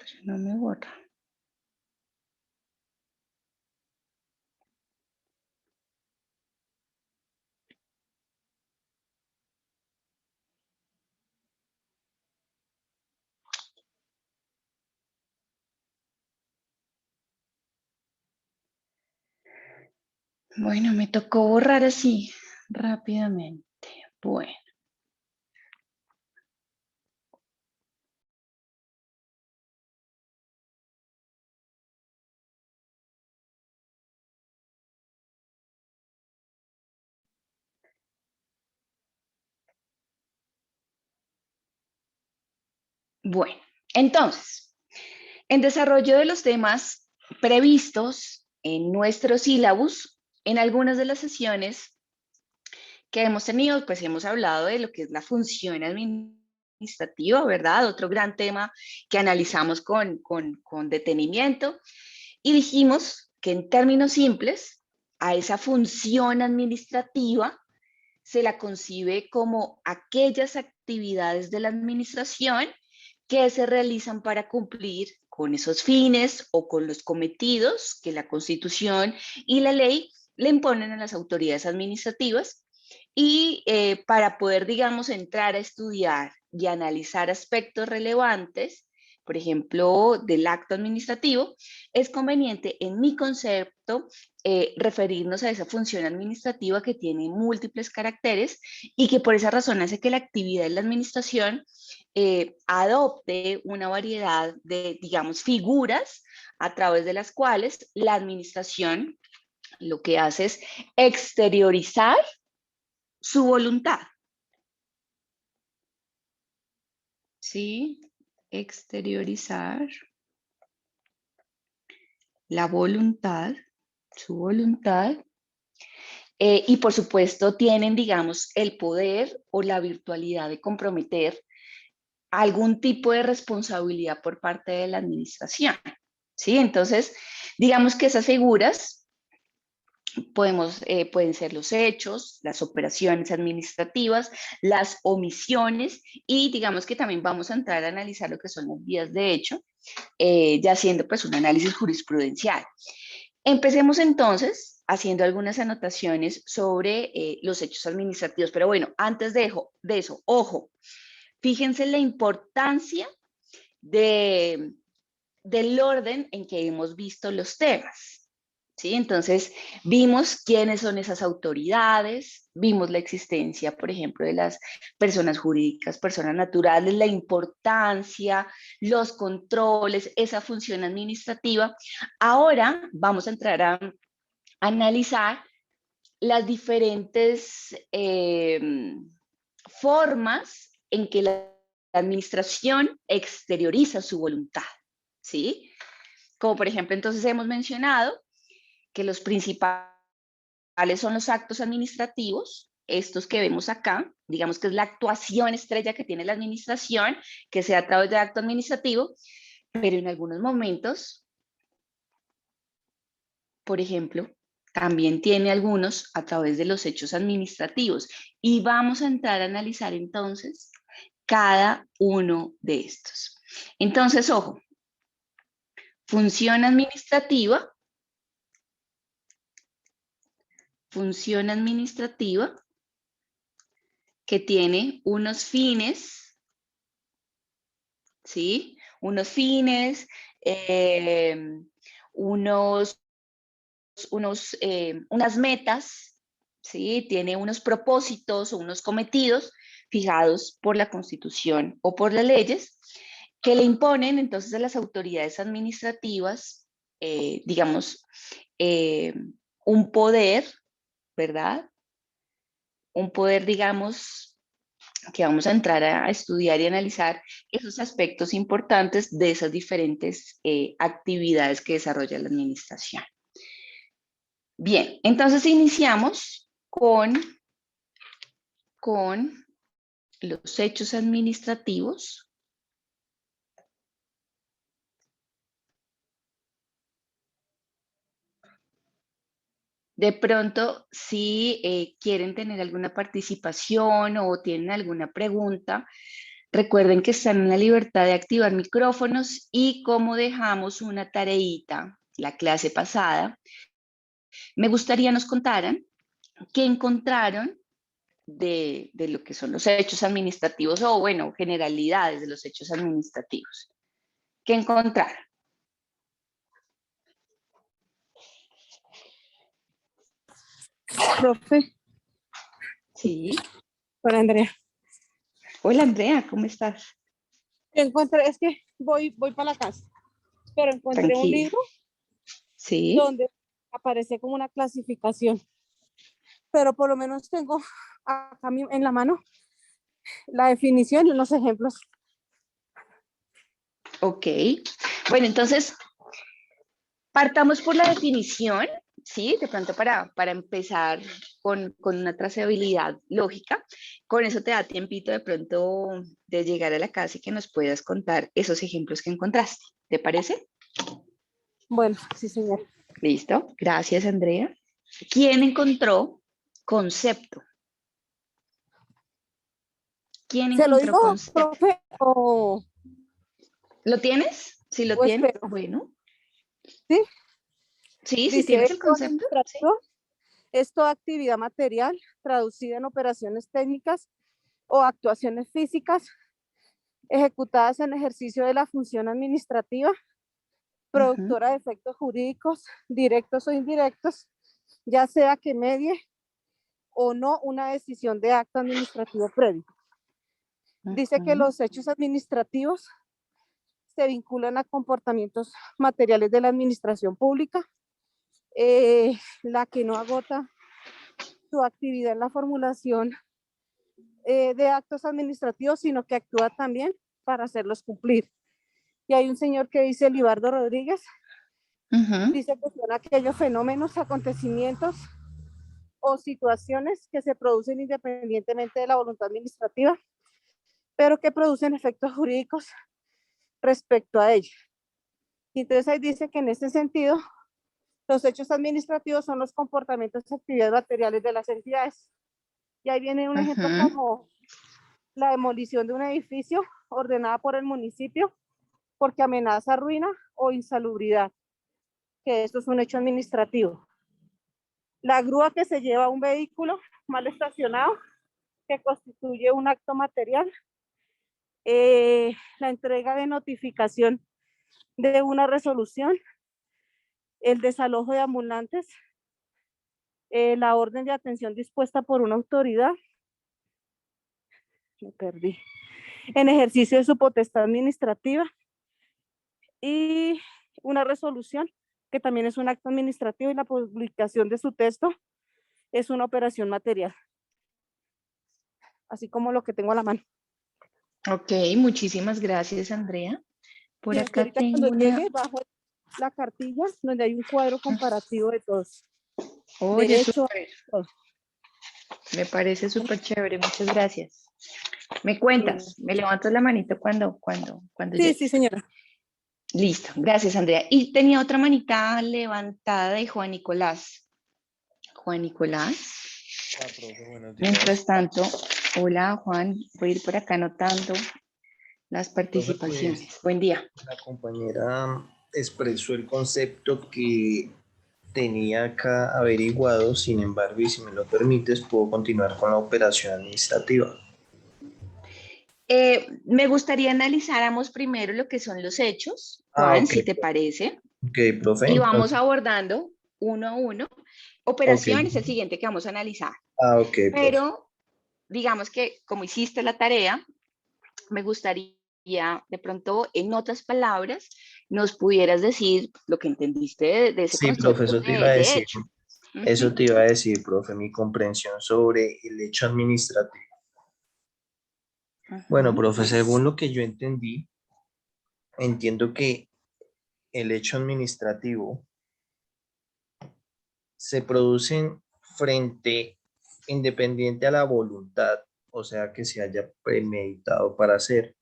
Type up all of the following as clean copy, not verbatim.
Pero no me borra. Bueno, me tocó borrar así rápidamente. Bueno. Bueno, entonces, en desarrollo de los temas previstos en nuestro sílabus, en algunas de las sesiones que hemos tenido, pues hemos hablado de lo que es la función administrativa, ¿verdad? Otro gran tema que analizamos con detenimiento y dijimos que en términos simples, a esa función administrativa se la concibe como aquellas actividades de la administración que se realizan para cumplir con esos fines o con los cometidos que la Constitución y la ley le imponen a las autoridades administrativas y para poder, digamos, entrar a estudiar y analizar aspectos relevantes, por ejemplo, del acto administrativo, es conveniente, en mi concepto, referirnos a esa función administrativa que tiene múltiples caracteres y que por esa razón hace que la actividad de la administración adopte una variedad de, digamos, figuras a través de las cuales la administración lo que hace es exteriorizar su voluntad. ¿Sí? Exteriorizar la voluntad, su voluntad. Y por supuesto tienen, digamos, el poder o la virtualidad de comprometer algún tipo de responsabilidad por parte de la administración. ¿Sí? Entonces, digamos que esas figuras pueden ser los hechos, las operaciones administrativas, las omisiones y digamos que también vamos a entrar a analizar lo que son las vías de hecho, ya haciendo pues un análisis jurisprudencial. Empecemos entonces haciendo algunas anotaciones sobre los hechos administrativos, pero bueno, antes de eso, ojo, fíjense la importancia del orden en que hemos visto los temas. ¿Sí? Entonces, vimos quiénes son esas autoridades, vimos la existencia, por ejemplo, de las personas jurídicas, personas naturales, la importancia, los controles, esa función administrativa. Ahora vamos a entrar a analizar las diferentes formas en que la administración exterioriza su voluntad, ¿sí? Como por ejemplo, entonces hemos mencionado que los principales son los actos administrativos, estos que vemos acá, digamos que es la actuación estrella que tiene la administración, que sea a través de acto administrativo, pero en algunos momentos, por ejemplo, también tiene algunos a través de los hechos administrativos. Y vamos a entrar a analizar entonces cada uno de estos. Entonces, ojo, función administrativa, función administrativa que tiene unos fines, ¿sí? Unos fines, unos, unas metas, ¿sí? Tiene unos propósitos o unos cometidos fijados por la Constitución o por las leyes que le imponen entonces a las autoridades administrativas, digamos, eh, un poder, ¿verdad? Un poder, digamos, que vamos a entrar a estudiar y analizar esos aspectos importantes de esas diferentes actividades que desarrolla la administración. Bien, entonces iniciamos con los hechos administrativos. De pronto, si quieren tener alguna participación o tienen alguna pregunta, Recuerden que están en la libertad de activar micrófonos y como dejamos una tareita la clase pasada, me gustaría nos contaran qué encontraron de lo que son los hechos administrativos o, bueno, generalidades de los hechos administrativos. ¿Qué encontraron? Profe, Sí. para Andrea. Hola, Andrea, ¿cómo estás? Encontré, es que voy para la casa, pero encontré un Tranquila. libro Sí. donde aparece como una clasificación, pero por lo menos tengo acá en la mano la definición y unos ejemplos. Ok. Bueno, entonces, partamos por la definición, ¿sí? De pronto para empezar con una trazabilidad lógica. Con eso te da tiempito de pronto de llegar a la casa y que nos puedas contar esos ejemplos que encontraste. ¿Te parece? Bueno, sí, señor. Listo. Gracias, Andrea. ¿Quién encontró concepto? ¿Quién ¿Se lo encontró digo, concepto? profe, o ¿Lo tienes? Si lo tienes, espero? bueno. Sí, Sí, si dice tienes el hecho concepto, sí. administrativo, es toda actividad material traducida en operaciones técnicas o actuaciones físicas ejecutadas en ejercicio de la función administrativa, Ujú, productora de efectos jurídicos, directos o indirectos, ya sea que medie o no una decisión de acto administrativo previo. Dice que ujú, los hechos administrativos se vinculan a comportamientos materiales de la administración pública, la que no agota su actividad en la formulación de actos administrativos, sino que actúa también para hacerlos cumplir. Y hay un señor que dice, Libardo Rodríguez, ujú, dice que son aquellos fenómenos, acontecimientos o situaciones que se producen independientemente de la voluntad administrativa, pero que producen efectos jurídicos respecto a ello. Y entonces ahí dice que en ese sentido, los hechos administrativos son los comportamientos y actividades materiales de las entidades. Y ahí viene un ejemplo ujú. como la demolición de un edificio ordenada por el municipio porque amenaza ruina o insalubridad, que esto es un hecho administrativo. La grúa que se lleva un vehículo mal estacionado, que constituye un acto material. La entrega de notificación de una resolución, el desalojo de ambulantes, la orden de atención dispuesta por una autoridad, me perdí, en ejercicio de su potestad administrativa, y una resolución que también es un acto administrativo, y la publicación de su texto es una operación material, así como lo que tengo a la mano. Ok, muchísimas gracias, Andrea. Por Y es que acá ahorita cuando tengo una. llegue bajo la cartilla donde hay un cuadro comparativo de todos, Oye, derecho, súper. todo. Me parece súper chévere. Muchas gracias. Me Bueno. cuentas, me levantas la manito cuando Sí, sí, llegues. señora. Listo, gracias, Andrea. Y tenía otra manita levantada de Juan Nicolás. Juan Nicolás. Profe, buenos Mientras días. tanto, hola, Juan. Voy a ir por acá anotando las Profe, pues participaciones. Buen día. la compañera expresó el concepto que tenía acá averiguado, sin embargo, y si me lo permites, puedo continuar con la operación administrativa. Me gustaría analizáramos primero lo que son los hechos, Ah, Juan, ok, si te parece, ok, profe, y vamos entonces, abordando uno a uno. ok, Operación es el siguiente que vamos a analizar, ok, profe. pero digamos que como hiciste la tarea, me gustaría de pronto en otras palabras nos pudieras decir lo que entendiste de ese Sí, profe, concepto eso te iba a de decir, hecho. eso Ujú, te iba a decir, profe, mi comprensión sobre el hecho administrativo. Bueno, ujú, profe, según lo que yo entendí, entiendo que el hecho administrativo se producen frente independiente a la voluntad, o sea, que se haya premeditado para hacer.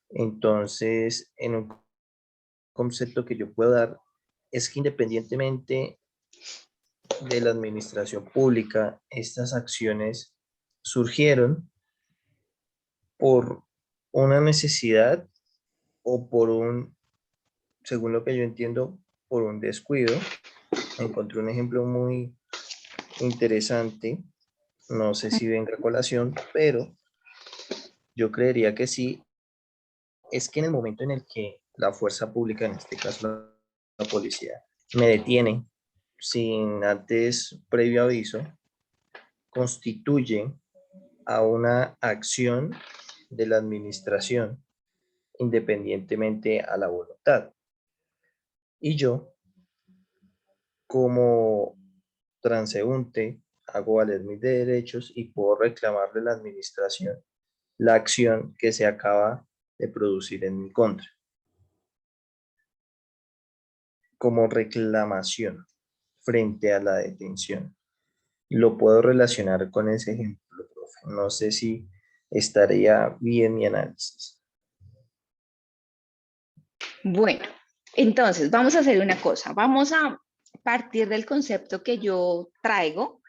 Entonces, en un concepto que yo puedo dar es que independientemente de la administración pública, estas acciones surgieron por una necesidad o por un, según lo que yo entiendo, por un descuido. Encontré un ejemplo muy interesante, no sé si venga a colación, pero yo creería que sí. Es que en el momento en el que la fuerza pública, en este caso la policía, me detiene sin antes previo aviso, constituye a una acción de la administración independientemente a la voluntad. Y yo, como transeúnte, hago valer mis derechos y puedo reclamarle a la administración la acción que se acaba de producir en mi contra, como reclamación frente a la detención. Lo puedo relacionar con ese ejemplo, profe. No sé si estaría bien mi análisis. Bueno, entonces vamos a hacer una cosa. Vamos a partir del concepto que yo traigo.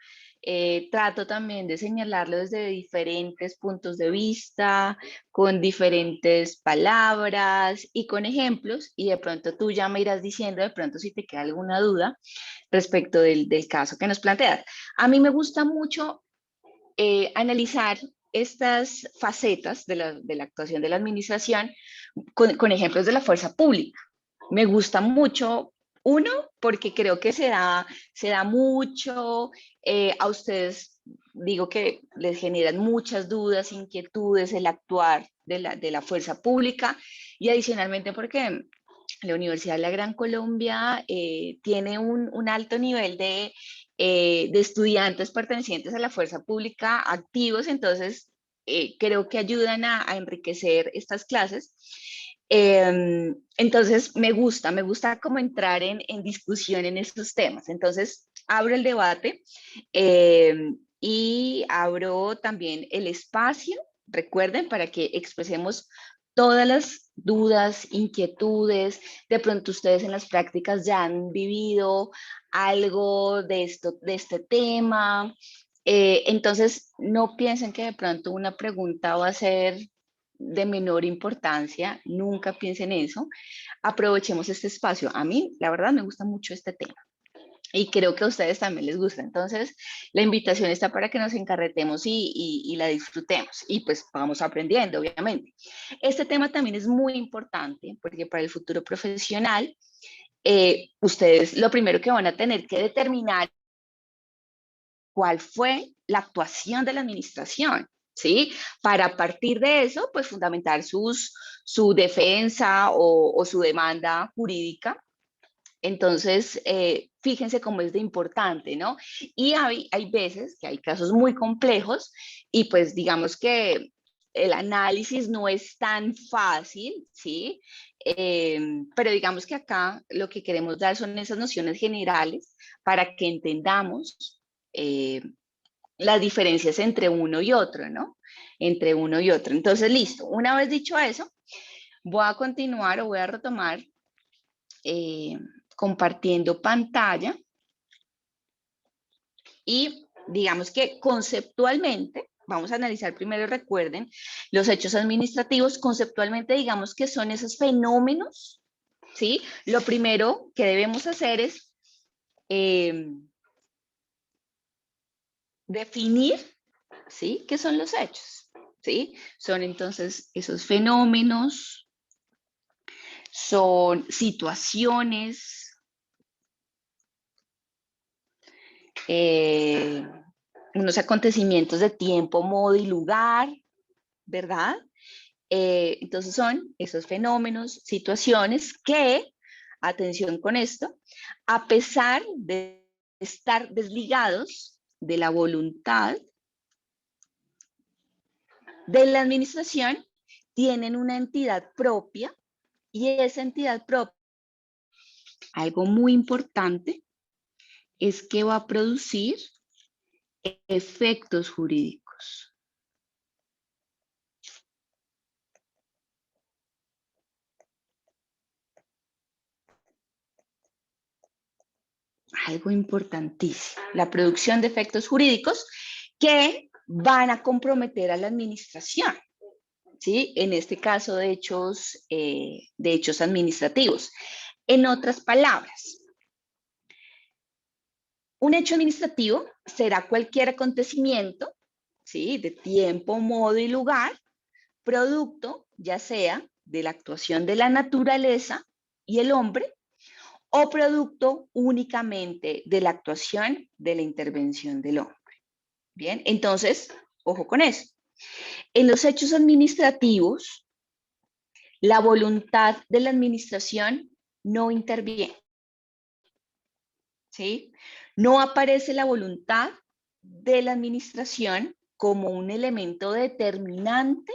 Trato también de señalarlo desde diferentes puntos de vista, con diferentes palabras y con ejemplos, y de pronto tú ya me irás diciendo de pronto si te queda alguna duda respecto del caso que nos planteas. A mí me gusta mucho analizar estas facetas de la actuación de la administración con ejemplos de la fuerza pública. Me gusta mucho, uno, porque creo que se da mucho, a ustedes digo que les generan muchas dudas, inquietudes el actuar de la fuerza pública, y adicionalmente porque la Universidad de la Gran Colombia tiene un alto nivel de estudiantes pertenecientes a la fuerza pública activos, entonces creo que ayudan a enriquecer estas clases. Entonces me gusta como entrar en discusión en estos temas. Entonces abro el debate y abro también el espacio, recuerden, para que expresemos todas las dudas, inquietudes. De pronto ustedes en las prácticas ya han vivido algo de esto, de este tema. Entonces, no piensen que de pronto una pregunta va a ser de menor importancia, nunca piensen eso. Aprovechemos este espacio. A mí, la verdad, me gusta mucho este tema y creo que a ustedes también les gusta. Entonces, la invitación está para que nos encarretemos y la disfrutemos y pues vamos aprendiendo, obviamente. Este tema también es muy importante porque para el futuro profesional, ustedes lo primero que van a tener que determinar cuál fue la actuación de la administración, ¿sí? Para a partir de eso, pues fundamentar su defensa o su demanda jurídica. Entonces, fíjense cómo es de importante, ¿no? Y hay veces que hay casos muy complejos y pues digamos que el análisis no es tan fácil, ¿sí? Pero digamos que acá lo que queremos dar son esas nociones generales para que entendamos eh, las diferencias entre uno y otro, ¿no? Entre uno y otro. Entonces, listo. Una vez dicho eso, voy a continuar o voy a retomar eh, compartiendo pantalla y digamos que conceptualmente, vamos a analizar primero, recuerden, los hechos administrativos, conceptualmente digamos que son esos fenómenos, ¿sí? Lo primero que debemos hacer es definir, ¿sí? ¿Qué son los hechos? ¿Sí? Son entonces esos fenómenos, son situaciones, unos acontecimientos de tiempo, modo y lugar, ¿verdad? Entonces son esos fenómenos, situaciones que, atención con esto, a pesar de estar desligados de la voluntad de la administración, tienen una entidad propia y esa entidad propia, algo muy importante, es que va a producir efectos jurídicos. Algo importantísimo, la producción de efectos jurídicos que van a comprometer a la administración. ¿sí? En este caso de hechos administrativos. En otras palabras, un hecho administrativo será cualquier acontecimiento, ¿sí? De tiempo, modo y lugar, producto, ya sea de la actuación de la naturaleza y el hombre, o producto únicamente de la actuación de la intervención del hombre. Bien, entonces, ojo con eso. En los hechos administrativos, la voluntad de la administración no interviene, ¿sí? No aparece la voluntad de la administración como un elemento determinante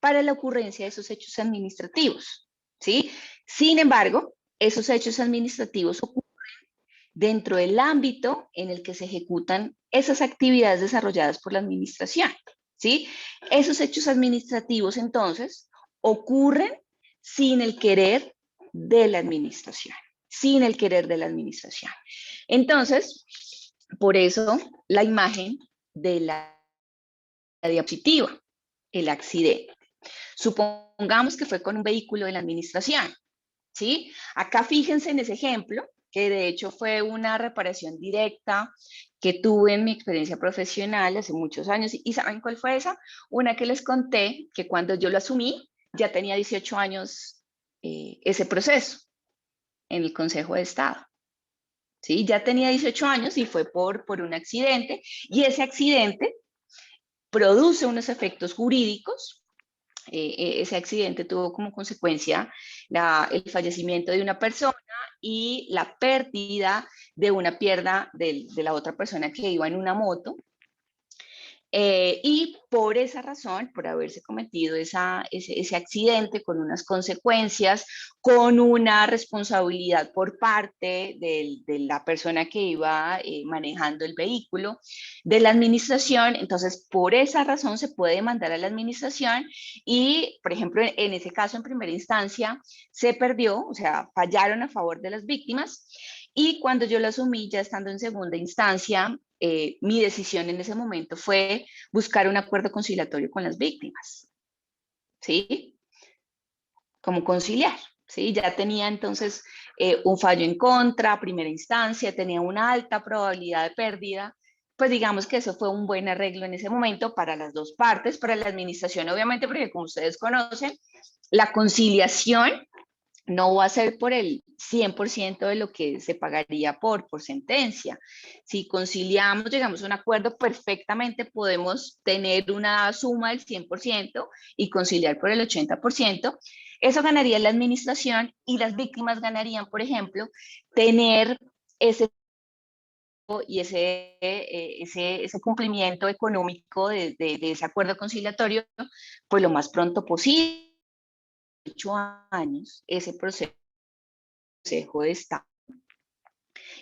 para la ocurrencia de esos hechos administrativos, ¿sí? Sin embargo, esos hechos administrativos ocurren dentro del ámbito en el que se ejecutan esas actividades desarrolladas por la administración, ¿sí? Esos hechos administrativos, entonces, ocurren sin el querer de la administración, sin el querer de la administración. Entonces, por eso la imagen de la diapositiva, el accidente. Supongamos que fue con un vehículo de la administración, ¿sí? Acá fíjense en ese ejemplo, que de hecho fue una reparación directa que tuve en mi experiencia profesional hace muchos años. ¿Y saben cuál fue esa? Una que les conté, que cuando yo lo asumí, ya tenía 18 años ese proceso en el Consejo de Estado. ¿Sí? Ya tenía 18 años y fue por un accidente, y ese accidente produce unos efectos jurídicos. Ese accidente tuvo como consecuencia el fallecimiento de una persona y la pérdida de una pierna de la otra persona que iba en una moto. Y por esa razón, por haberse cometido ese accidente con unas consecuencias, con una responsabilidad por parte de la persona que iba manejando el vehículo, de la administración, entonces por esa razón se puede demandar a la administración y, por ejemplo, en ese caso, en primera instancia, se perdió, o sea, fallaron a favor de las víctimas. Y cuando yo lo asumí, ya estando en segunda instancia, mi decisión en ese momento fue buscar un acuerdo conciliatorio con las víctimas, ¿sí? Como conciliar, ¿sí? Ya tenía entonces un fallo en contra, primera instancia, tenía una alta probabilidad de pérdida, pues digamos que eso fue un buen arreglo en ese momento para las dos partes, para la administración obviamente, porque como ustedes conocen, la conciliación no va a ser por el 100% de lo que se pagaría por sentencia. Si conciliamos, llegamos a un acuerdo, perfectamente podemos tener una suma del 100% y conciliar por el 80%. Eso ganaría la administración y las víctimas ganarían, por ejemplo, tener ese y ese cumplimiento económico de ese acuerdo conciliatorio, pues lo más pronto posible. 8 años ese proceso de Estado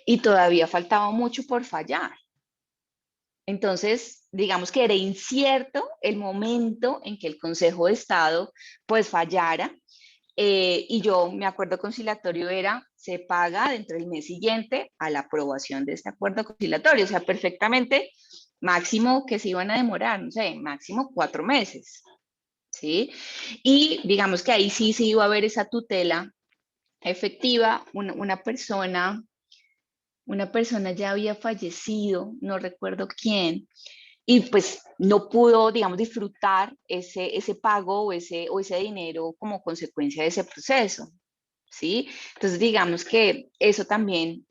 y todavía faltaba mucho por fallar. Entonces, digamos que era incierto el momento en que el Consejo de Estado pues fallara, y yo, mi acuerdo conciliatorio era, se paga dentro del mes siguiente a la aprobación de este acuerdo conciliatorio, o sea, perfectamente, máximo que se iban a demorar, no sé, máximo 4 meses, ¿sí? Y digamos que ahí sí se iba a ver esa tutela efectiva, una persona ya había fallecido, no recuerdo quién, y pues no pudo, digamos, disfrutar ese pago o ese dinero como consecuencia de ese proceso, ¿sí? Entonces, digamos que eso también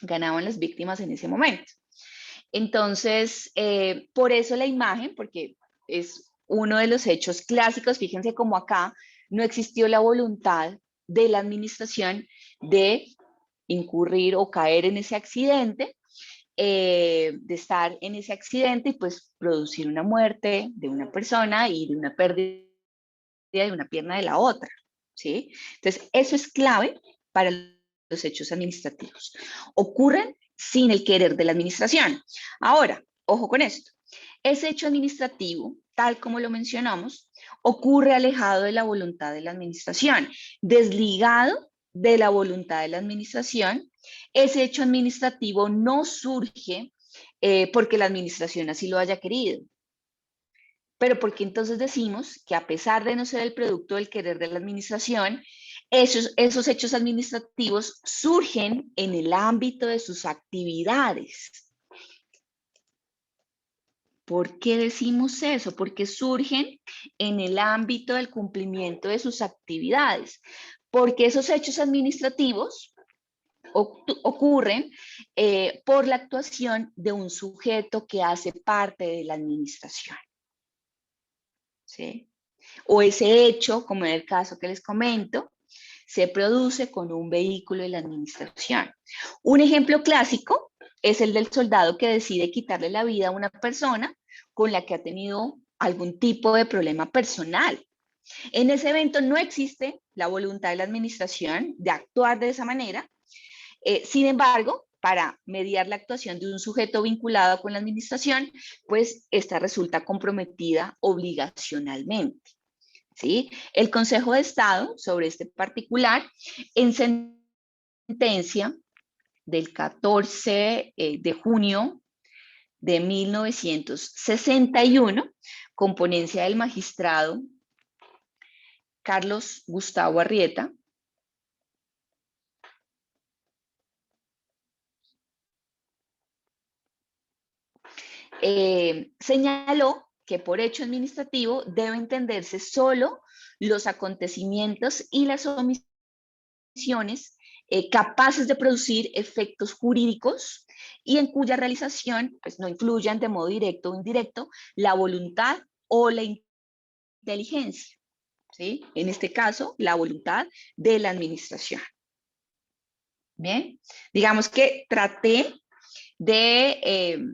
ganaban las víctimas en ese momento. Entonces, por eso la imagen, porque es uno de los hechos clásicos, fíjense como acá no existió la voluntad de la administración de incurrir o caer en ese accidente, de estar en ese accidente y pues producir una muerte de una persona y de una pérdida de una pierna de la otra, ¿sí? Entonces, eso es clave para los hechos administrativos. Ocurren sin el querer de la administración. Ahora, ojo con esto. Ese hecho administrativo, tal como lo mencionamos, ocurre alejado de la voluntad de la administración, desligado de la voluntad de la administración. Ese hecho administrativo no surge porque la administración así lo haya querido. Pero ¿por qué entonces decimos que a pesar de no ser el producto del querer de la administración, esos hechos administrativos surgen en el ámbito de sus actividades? ¿Por qué decimos eso? Porque surgen en el ámbito del cumplimiento de sus actividades. Porque esos hechos administrativos ocurren por la actuación de un sujeto que hace parte de la administración. ¿Sí? O ese hecho, como en el caso que les comento, se produce con un vehículo de la administración. Un ejemplo clásico es el del soldado que decide quitarle la vida a una persona con la que ha tenido algún tipo de problema personal. En ese evento no existe la voluntad de la administración de actuar de esa manera. Sin embargo, para mediar la actuación de un sujeto vinculado con la administración, pues esta resulta comprometida obligacionalmente. ¿Sí? El Consejo de Estado sobre este particular, en sentencia del 14 de junio de 1961, con ponencia del magistrado Carlos Gustavo Arrieta, señaló que por hecho administrativo debe entenderse solo los acontecimientos y las omisiones capaces de producir efectos jurídicos y en cuya realización pues, no influyan de modo directo o indirecto la voluntad o la inteligencia. ¿Sí? En este caso, la voluntad de la administración. Bien, digamos que traté de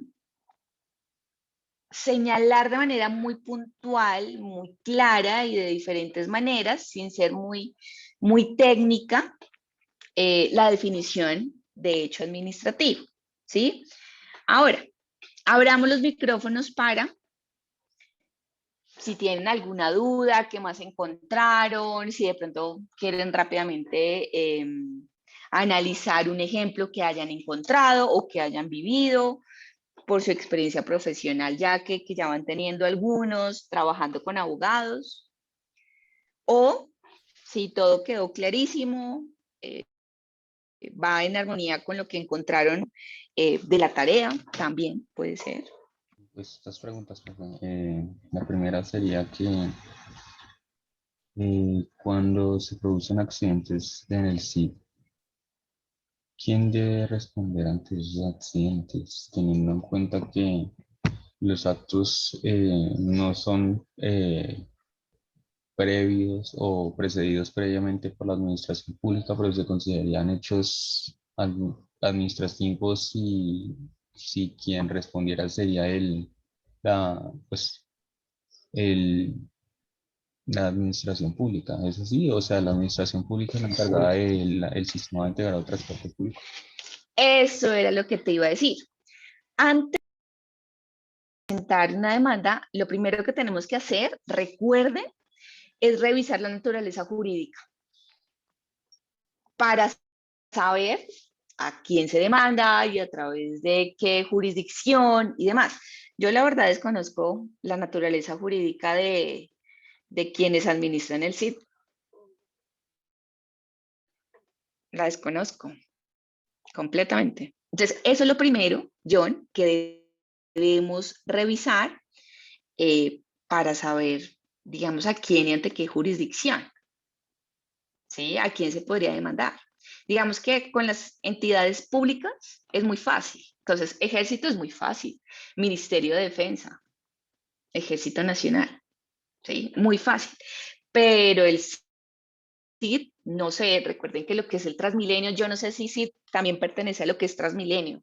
señalar de manera muy puntual, muy clara y de diferentes maneras, sin ser muy técnica, la definición de hecho administrativo, ¿sí? Ahora, abramos los micrófonos para si tienen alguna duda, qué más encontraron, si de pronto quieren rápidamente analizar un ejemplo que hayan encontrado o que hayan vivido por su experiencia profesional, ya que ya van teniendo algunos, trabajando con abogados, o si todo quedó clarísimo, va en armonía con lo que encontraron de la tarea, también puede ser. Pues estas preguntas, perdón. La primera sería que cuando se producen accidentes en el sitio, ¿quién debe responder ante esos accidentes? Teniendo en cuenta que los actos no son previos o precedidos previamente por la administración pública, pero se considerarían hechos administrativos y si quien respondiera sería pues, el, la administración pública. ¿Es así? O sea, la administración pública es la encargada del sistema integrado de transporte público. Eso era lo que te iba a decir. Antes de presentar una demanda, lo primero que tenemos que hacer, recuerden, es revisar la naturaleza jurídica para saber a quién se demanda y a través de qué jurisdicción y demás. Yo la verdad desconozco la naturaleza jurídica de quienes administran el sitio. La desconozco completamente. Entonces, eso es lo primero, John, que debemos revisar para saber, digamos, a quién y ante qué jurisdicción, ¿sí? A quién se podría demandar. Digamos que con las entidades públicas es muy fácil. Entonces, Ejército es muy fácil. Ministerio de Defensa, Ejército Nacional, ¿sí? Muy fácil. Pero el CID, no sé, recuerden que lo que es el Transmilenio, yo no sé si CID también pertenece a lo que es Transmilenio,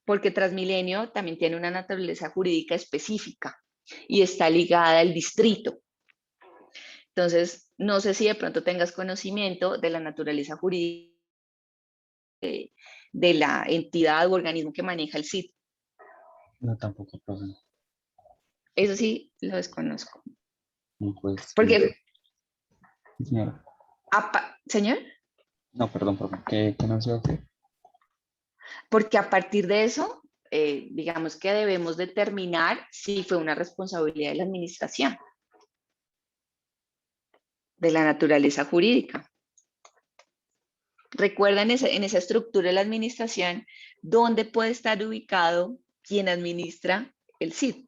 porque Transmilenio también tiene una naturaleza jurídica específica y está ligada al distrito. Entonces, no sé si de pronto tengas conocimiento de la naturaleza jurídica de la entidad o organismo que maneja el CID. No, tampoco, profe. Eso sí, lo desconozco. Y pues, Porque, señora. señor, No, perdón, profe. ¿Qué no sé qué? porque a partir de eso, digamos que debemos determinar si fue una responsabilidad de la administración, de la naturaleza jurídica. Recuerda en esa estructura de la administración dónde puede estar ubicado quien administra el SID.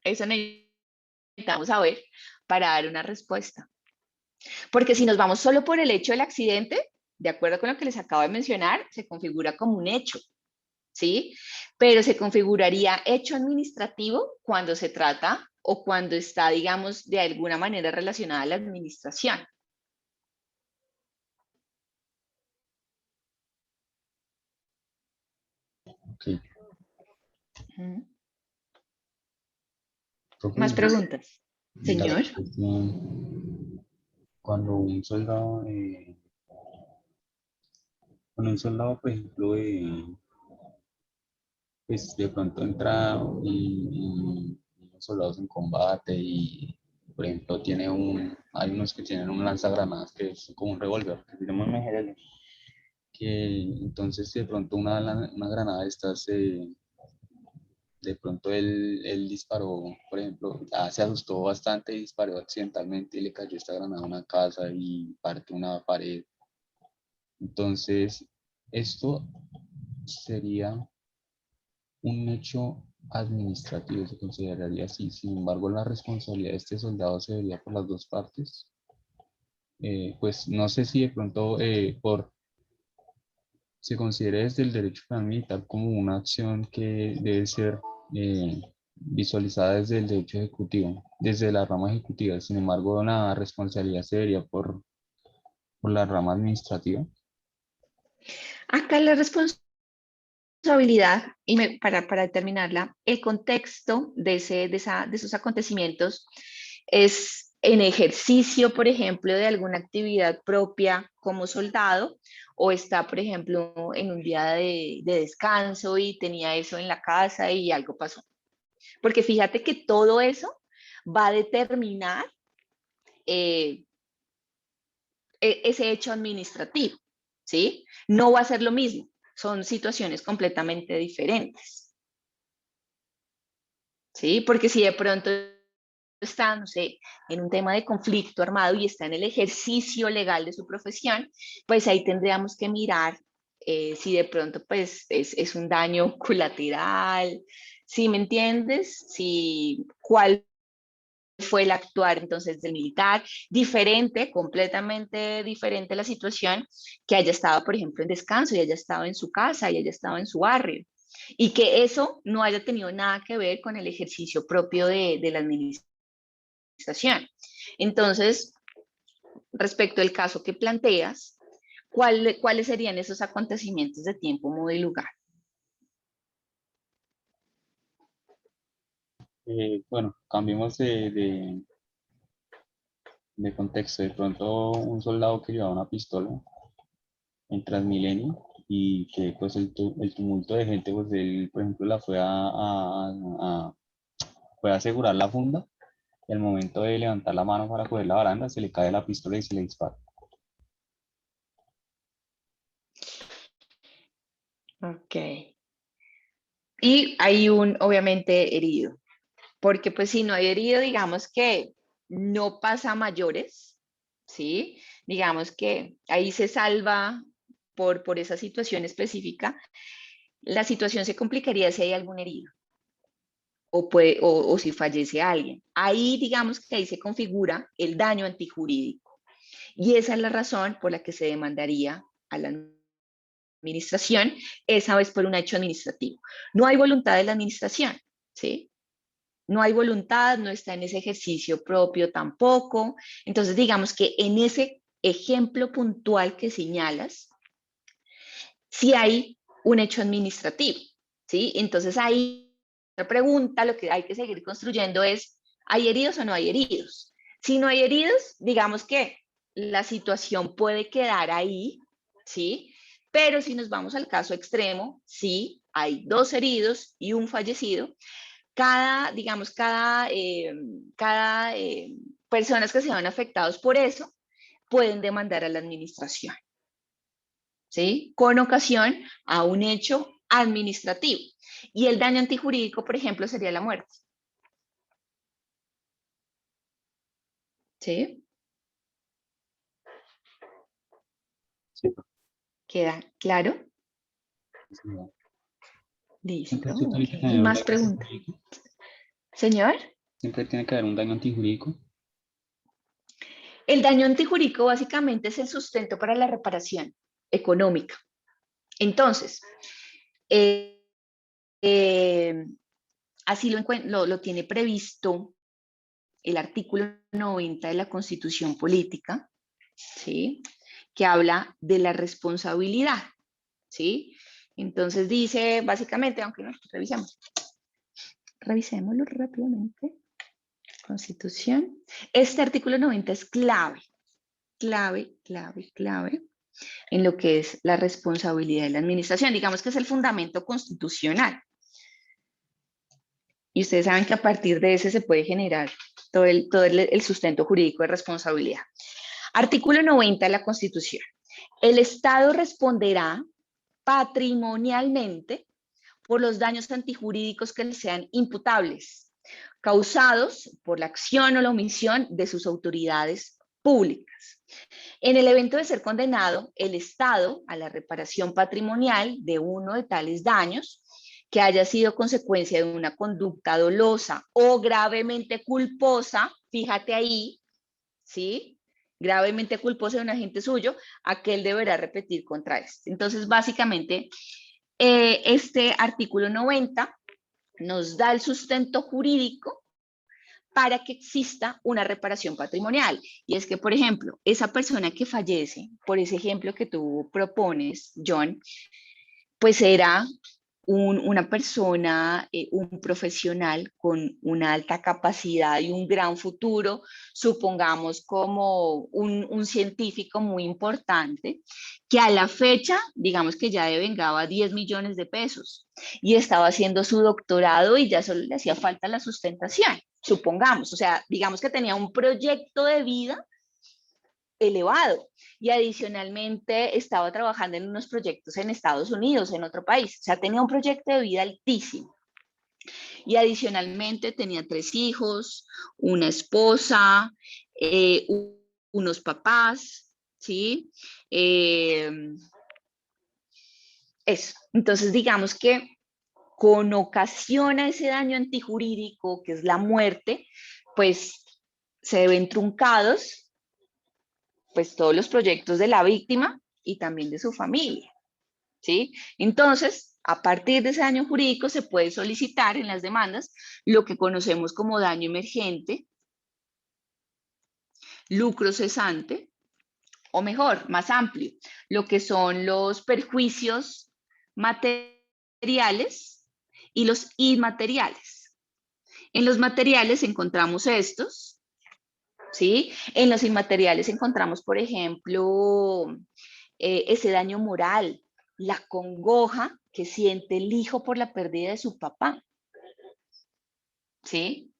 Eso necesitamos saber para dar una respuesta. Porque si nos vamos solo por el hecho del accidente, de acuerdo con lo que les acabo de mencionar, se configura como un hecho, ¿sí? Pero se configuraría hecho administrativo cuando se trata o cuando está, digamos, de alguna manera relacionada a la administración. Ok. ¿Más preguntas, señor? Cuando un soldado, por ejemplo, pues de pronto entra y unos soldados en combate y, por ejemplo, hay unos que tienen un lanzagranadas que es como un revólver, que se llama MGL, que entonces de pronto una granada de estas, de pronto él disparó, por ejemplo, ya se asustó bastante y disparó accidentalmente y le cayó esta granada a una casa y partió una pared. Entonces, esto sería un hecho administrativo, se consideraría así. Sin embargo, la responsabilidad de este soldado se vería por las dos partes. Pues no sé si de pronto se considera desde el derecho penal militar como una acción que debe ser visualizada desde el derecho ejecutivo, desde la rama ejecutiva. Sin embargo, la responsabilidad se vería por la rama administrativa. Acá la responsabilidad, y para determinarla, el contexto de esos acontecimientos es en ejercicio, por ejemplo, de alguna actividad propia como soldado, o está, por ejemplo, en un día de descanso y tenía eso en la casa y algo pasó. Porque fíjate que todo eso va a determinar ese hecho administrativo, ¿sí? No va a ser lo mismo, son situaciones completamente diferentes, ¿sí? Porque si de pronto está, no sé, en un tema de conflicto armado y está en el ejercicio legal de su profesión, pues ahí tendríamos que mirar si de pronto pues es un daño colateral, ¿sí me entiendes? Si, ¿cuál fue el actuar entonces del militar? Diferente, completamente diferente la situación que haya estado, por ejemplo, en descanso y haya estado en su casa y haya estado en su barrio. Y que eso no haya tenido nada que ver con el ejercicio propio de la administración. Entonces, respecto al caso que planteas, ¿cuáles serían esos acontecimientos de tiempo, modo y lugar? Bueno, cambiemos de contexto. De pronto, un soldado que llevaba una pistola en Transmilenio y que pues el tumulto de gente, pues él, por ejemplo, fue a asegurar la funda y al momento de levantar la mano para coger la baranda, se le cae la pistola y se le dispara. Ok. Y hay obviamente, herido. Porque pues si no hay herido, digamos que no pasa a mayores, ¿sí? Digamos que ahí se salva por esa situación específica. La situación se complicaría si hay algún herido o si fallece alguien. Ahí digamos que ahí se configura el daño antijurídico. Y esa es la razón por la que se demandaría a la administración, esa vez por un hecho administrativo. No hay voluntad de la administración, ¿sí? No hay voluntad, no está en ese ejercicio propio tampoco. Entonces, digamos que en ese ejemplo puntual que señalas, sí hay un hecho administrativo, ¿sí? Entonces ahí la pregunta, lo que hay que seguir construyendo es, ¿hay heridos o no hay heridos? Si no hay heridos, digamos que la situación puede quedar ahí, ¿sí? Pero si nos vamos al caso extremo, sí, hay 2 heridos y un fallecido, digamos, cada personas que se van afectados por eso pueden demandar a la administración, ¿sí? Con ocasión a un hecho administrativo. Y el daño antijurídico, por ejemplo, sería la muerte. ¿Sí? Sí, ¿Queda claro? señor. Listo. Siempre tiene que Ok. tener un ¿Más daño preguntas? antijurídico. Señor, Siempre tiene que haber un daño antijurídico. el daño antijurídico básicamente es el sustento para la reparación económica. Entonces, eh, eh, así lo tiene previsto el artículo 90 de la Constitución Política, ¿sí? Que habla de la responsabilidad, ¿sí? Entonces dice, básicamente, aunque no, revisémoslo rápidamente. Constitución. Este artículo 90 es clave en lo que es la responsabilidad de la administración. Digamos que es el fundamento constitucional. Y ustedes saben que a partir de ese se puede generar todo el sustento jurídico de responsabilidad. Artículo 90 de la Constitución. El Estado responderá patrimonialmente por los daños antijurídicos que le sean imputables, causados por la acción o la omisión de sus autoridades públicas. En el evento de ser condenado, el Estado a la reparación patrimonial de uno de tales daños que haya sido consecuencia de una conducta dolosa o gravemente culposa, fíjate ahí, ¿sí? Gravemente culposa de un agente suyo, aquel deberá repetir contra este. Entonces, básicamente, este artículo 90 nos da el sustento jurídico para que exista una reparación patrimonial. Y es que, por ejemplo, esa persona que fallece, por ese ejemplo que tú propones, John, pues era una persona, un profesional con una alta capacidad y un gran futuro, supongamos como un científico muy importante, que a la fecha, digamos que ya devengaba 10 millones de pesos y estaba haciendo su doctorado y ya solo le hacía falta la sustentación, supongamos, o sea, digamos que tenía un proyecto de vida elevado y adicionalmente estaba trabajando en unos proyectos en Estados Unidos, en otro país, o sea, tenía un proyecto de vida altísimo y adicionalmente tenía 3 hijos, una esposa, eh, unos papás, ¿sí? Eso, entonces digamos que con ocasión a ese daño antijurídico, que es la muerte, pues se ven truncados pues todos los proyectos de la víctima y también de su familia, ¿sí? Entonces, a partir de ese daño jurídico se puede solicitar en las demandas lo que conocemos como daño emergente, lucro cesante, o mejor, más amplio, lo que son los perjuicios materiales y los inmateriales. En los materiales encontramos estos, ¿sí? En los inmateriales encontramos, por ejemplo, ese daño moral, la congoja que siente el hijo por la pérdida de su papá, ¿sí?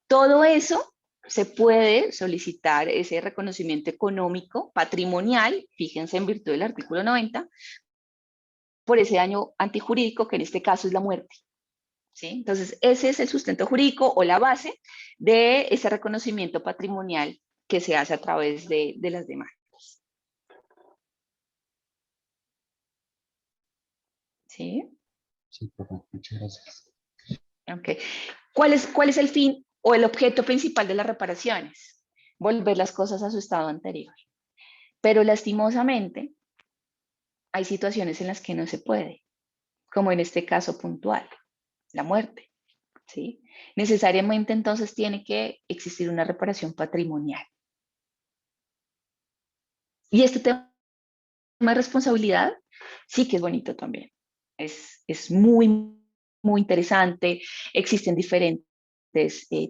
Todo eso se puede solicitar ese reconocimiento económico, patrimonial, fíjense en virtud del artículo 90, por ese daño antijurídico que en este caso es la muerte, ¿sí? Entonces, ese es el sustento jurídico o la base de ese reconocimiento patrimonial que se hace a través de las demandas. ¿Sí? Sí, profe, muchas gracias. Okay. ¿Cuál es el fin o el objeto principal de las reparaciones? Volver las cosas a su estado anterior. Pero lastimosamente hay situaciones en las que no se puede, como en este caso puntual, la muerte, ¿sí? Necesariamente entonces tiene que existir una reparación patrimonial. Y este tema de responsabilidad sí que es bonito también. Es muy, muy interesante. Existen diferentes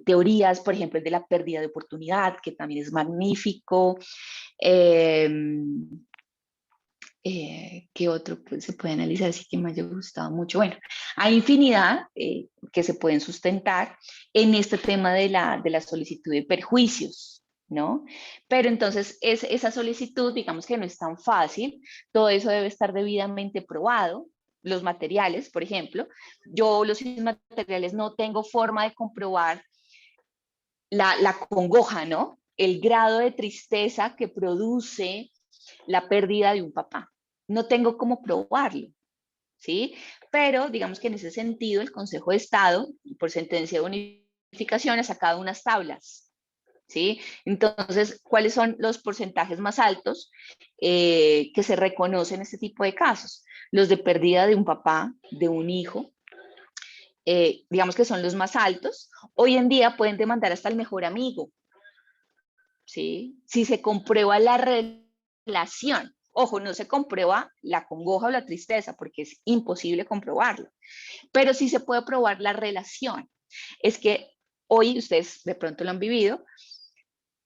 teorías, por ejemplo, el de la pérdida de oportunidad, que también es magnífico. ¿Qué otro pues, se puede analizar así que me haya gustado mucho? Bueno, hay infinidad que se pueden sustentar en este tema de la solicitud de perjuicios, ¿no? Pero entonces esa solicitud, digamos que no es tan fácil, todo eso debe estar debidamente probado, los materiales, por ejemplo, yo los inmateriales no tengo forma de comprobar la congoja, ¿no? El grado de tristeza que produce la pérdida de un papá. No tengo cómo probarlo, ¿sí? Pero digamos que en ese sentido el Consejo de Estado, por sentencia de unificación, ha sacado unas tablas, ¿sí? Entonces, ¿cuáles son los porcentajes más altos que se reconocen en este tipo de casos? Los de pérdida de un papá, de un hijo, digamos que son los más altos. Hoy en día pueden demandar hasta el mejor amigo, ¿sí? Si se comprueba la relación. Ojo, no se comprueba la congoja o la tristeza porque es imposible comprobarlo, pero sí se puede probar la relación. Es que hoy ustedes de pronto lo han vivido,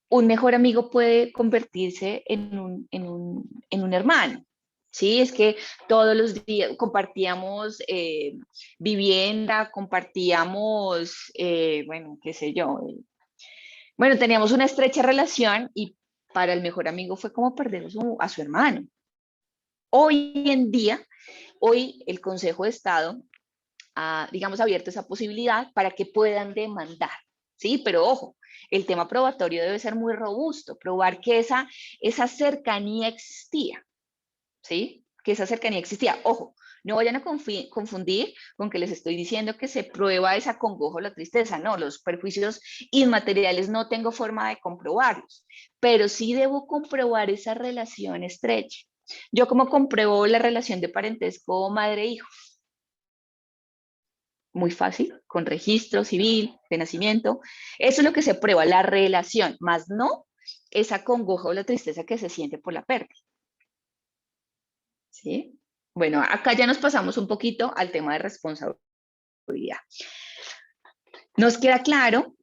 un mejor amigo puede convertirse en un hermano. Sí, es que todos los días compartíamos vivienda, compartíamos, bueno, qué sé yo, bueno, teníamos una estrecha relación y para el mejor amigo fue como perder a su hermano. Hoy en día, hoy el Consejo de Estado ha, digamos, abierto esa posibilidad para que puedan demandar, ¿sí? Pero ojo, el tema probatorio debe ser muy robusto, probar que esa cercanía existía, ¿sí? Que esa cercanía existía. Ojo, no vayan a confundir con que les estoy diciendo que se prueba esa congoja o la tristeza. No, los perjuicios inmateriales no tengo forma de comprobarlos, pero sí debo comprobar esa relación estrecha. Yo como compruebo la relación de parentesco madre-hijo. Muy fácil, con registro civil, de nacimiento. Eso es lo que se prueba, la relación, más no esa congoja o la tristeza que se siente por la pérdida. ¿Sí? Bueno, acá ya nos pasamos un poquito al tema de responsabilidad. ¿Nos queda claro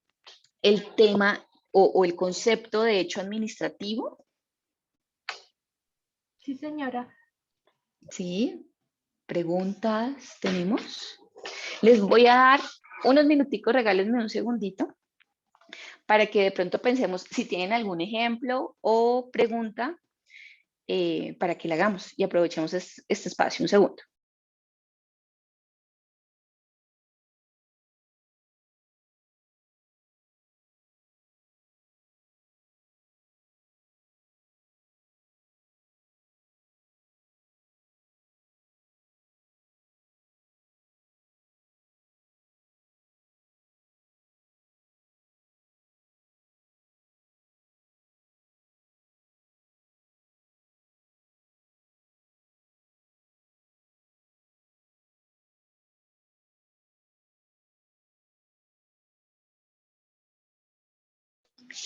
el tema o el concepto de hecho administrativo? Sí, señora. ¿Sí? ¿Preguntas tenemos? Les voy a dar unos minuticos, regálenme un segundito, para que de pronto pensemos si tienen algún ejemplo o pregunta para que la hagamos y aprovechemos este espacio. Un segundo.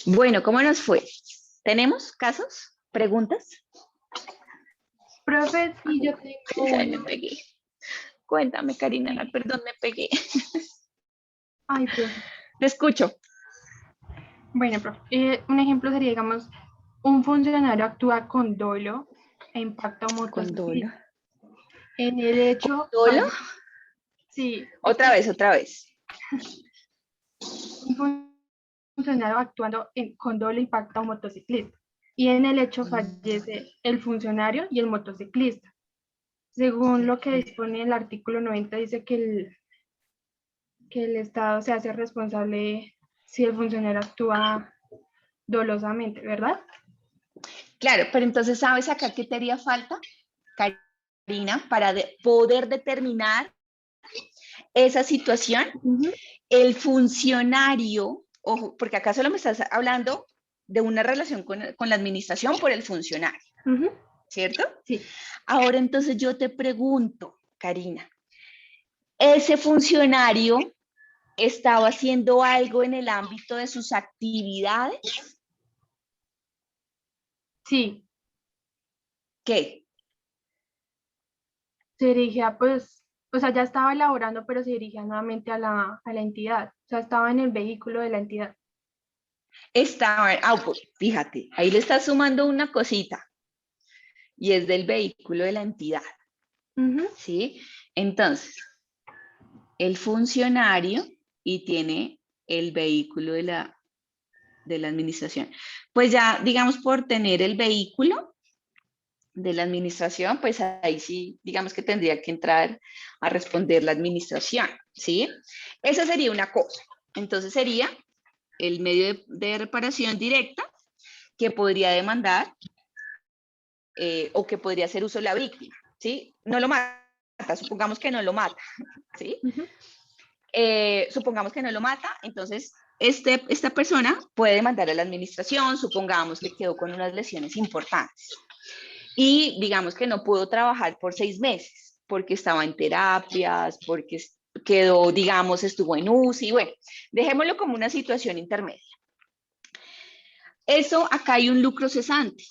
Bueno, ¿cómo nos fue? ¿Tenemos casos? ¿Preguntas? Profe, sí, yo tengo Ay, me uno. pegué. Cuéntame, Karina, Sí. perdón, me pegué. Ay, profe. Te escucho. Bueno, profe, un ejemplo sería, digamos, un funcionario actúa con dolo e impacta a un Con dolo. motociclista. En el hecho, ¿Dolo? sí, Otra vez, otra vez. un funcionario actuando con dolo impacta a un motociclista. Y en el hecho fallece el funcionario y el motociclista. Según lo que dispone el artículo 90, dice que el Estado se hace responsable si el funcionario actúa dolosamente, ¿verdad? Claro, pero entonces, ¿sabes acá qué te haría falta, Karina, para poder determinar esa situación? El funcionario, ojo, porque acá solo me estás hablando de una relación con la administración por el funcionario, ¿cierto? Sí. Ahora entonces yo te pregunto, Karina, ¿ese funcionario estaba haciendo algo en el ámbito de sus actividades? Sí. ¿Qué? Se dirigía, pues, o sea, ya estaba elaborando, pero se dirigía nuevamente a la entidad. O sea, estaba en el vehículo de la entidad. Estaba, pues, fíjate, ahí le estás sumando una cosita, y es del vehículo de la entidad, ¿sí? Entonces, el funcionario y tiene el vehículo de la administración. Pues ya, digamos, por tener el vehículo, de la administración, pues ahí sí, digamos que tendría que entrar a responder la administración, ¿sí? Esa sería una cosa. Entonces sería el medio de reparación directa que podría demandar o que podría hacer uso la víctima, ¿sí? No lo mata, supongamos que no lo mata, ¿sí? Supongamos que no lo mata, entonces esta persona puede demandar a la administración, supongamos que quedó con unas lesiones importantes y digamos que no pudo trabajar por 6 meses porque estaba en terapias, porque quedó, digamos, estuvo en UCI, bueno, dejémoslo como una situación intermedia. Eso, acá hay un lucro cesante.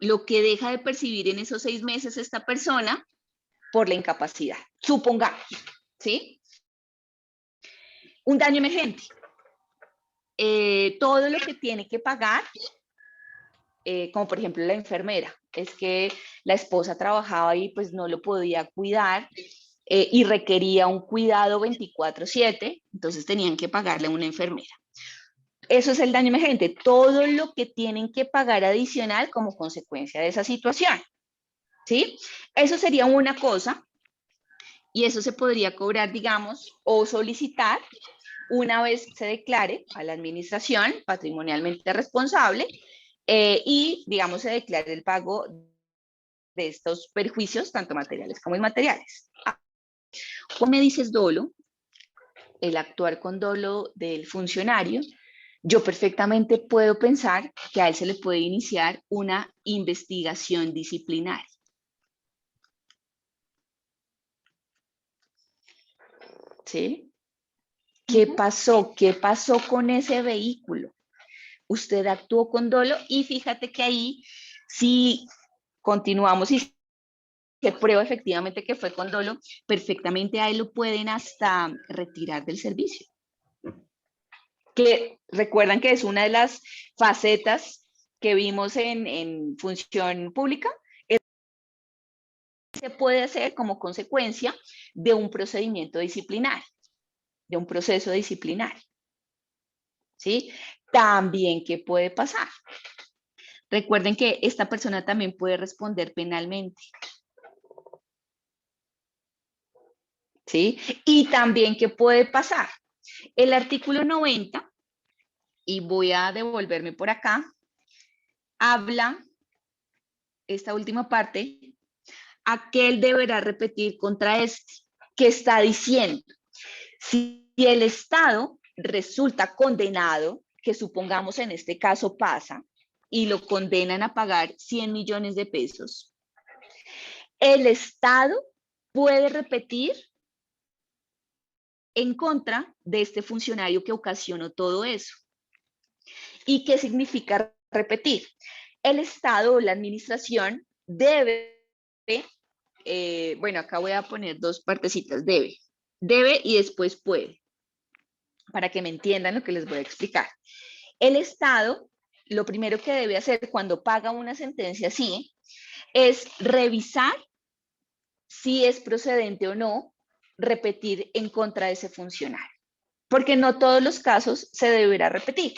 Lo que deja de percibir en esos 6 meses esta persona por la incapacidad, supongamos, ¿sí? Un daño emergente. Todo lo que tiene que pagar, como por ejemplo la enfermera, es que la esposa trabajaba y pues no lo podía cuidar y requería un cuidado 24/7, entonces tenían que pagarle a una enfermera. Eso es el daño emergente, todo lo que tienen que pagar adicional como consecuencia de esa situación, ¿sí? Eso sería una cosa y eso se podría cobrar, digamos, o solicitar una vez se declare a la administración patrimonialmente responsable y, digamos, se declare el pago de estos perjuicios, tanto materiales como inmateriales. Cuando me dices dolo, el actuar con dolo del funcionario, yo perfectamente puedo pensar que a él se le puede iniciar una investigación disciplinaria. ¿Sí? ¿Qué pasó? ¿Qué pasó con ese vehículo? Usted actuó con dolo y fíjate que ahí, si continuamos y se prueba efectivamente que fue con dolo, perfectamente a él lo pueden hasta retirar del servicio. Que recuerdan que es una de las facetas que vimos en función pública, se puede hacer como consecuencia de un procedimiento disciplinario, de un proceso disciplinario. ¿Sí? También, ¿qué puede pasar? Recuerden que esta persona también puede responder penalmente. ¿Sí? Y también, ¿qué puede pasar? El artículo 90, y voy a devolverme por acá, habla, esta última parte, aquel deberá repetir contra este, que está diciendo, si el Estado resulta condenado, que supongamos en este caso pasa, y lo condenan a pagar 100 millones de pesos, el Estado puede repetir en contra de este funcionario que ocasionó todo eso. ¿Y qué significa repetir? El Estado o la administración debe, bueno, acá voy a poner 2 partecitas, debe y después puede, para que me entiendan lo que les voy a explicar. El Estado, lo primero que debe hacer cuando paga una sentencia así, es revisar si es procedente o no repetir en contra de ese funcionario, porque no todos los casos se deberá repetir,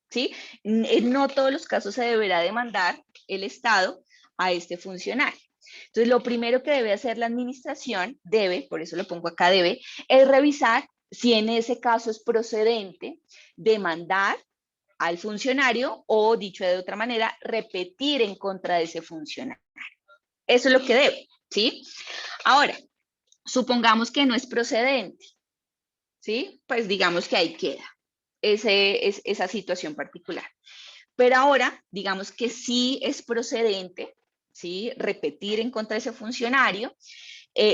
¿sí? No todos los casos se deberá demandar el Estado a este funcionario. Entonces, lo primero que debe hacer la administración, por eso lo pongo acá, es revisar si en ese caso es procedente demandar al funcionario o, dicho de otra manera, repetir en contra de ese funcionario. Eso es lo que debe, ¿sí? Ahora, supongamos que no es procedente, ¿sí? Pues digamos que ahí queda esa situación particular. Pero ahora, digamos que sí es procedente, ¿sí? Repetir en contra de ese funcionario.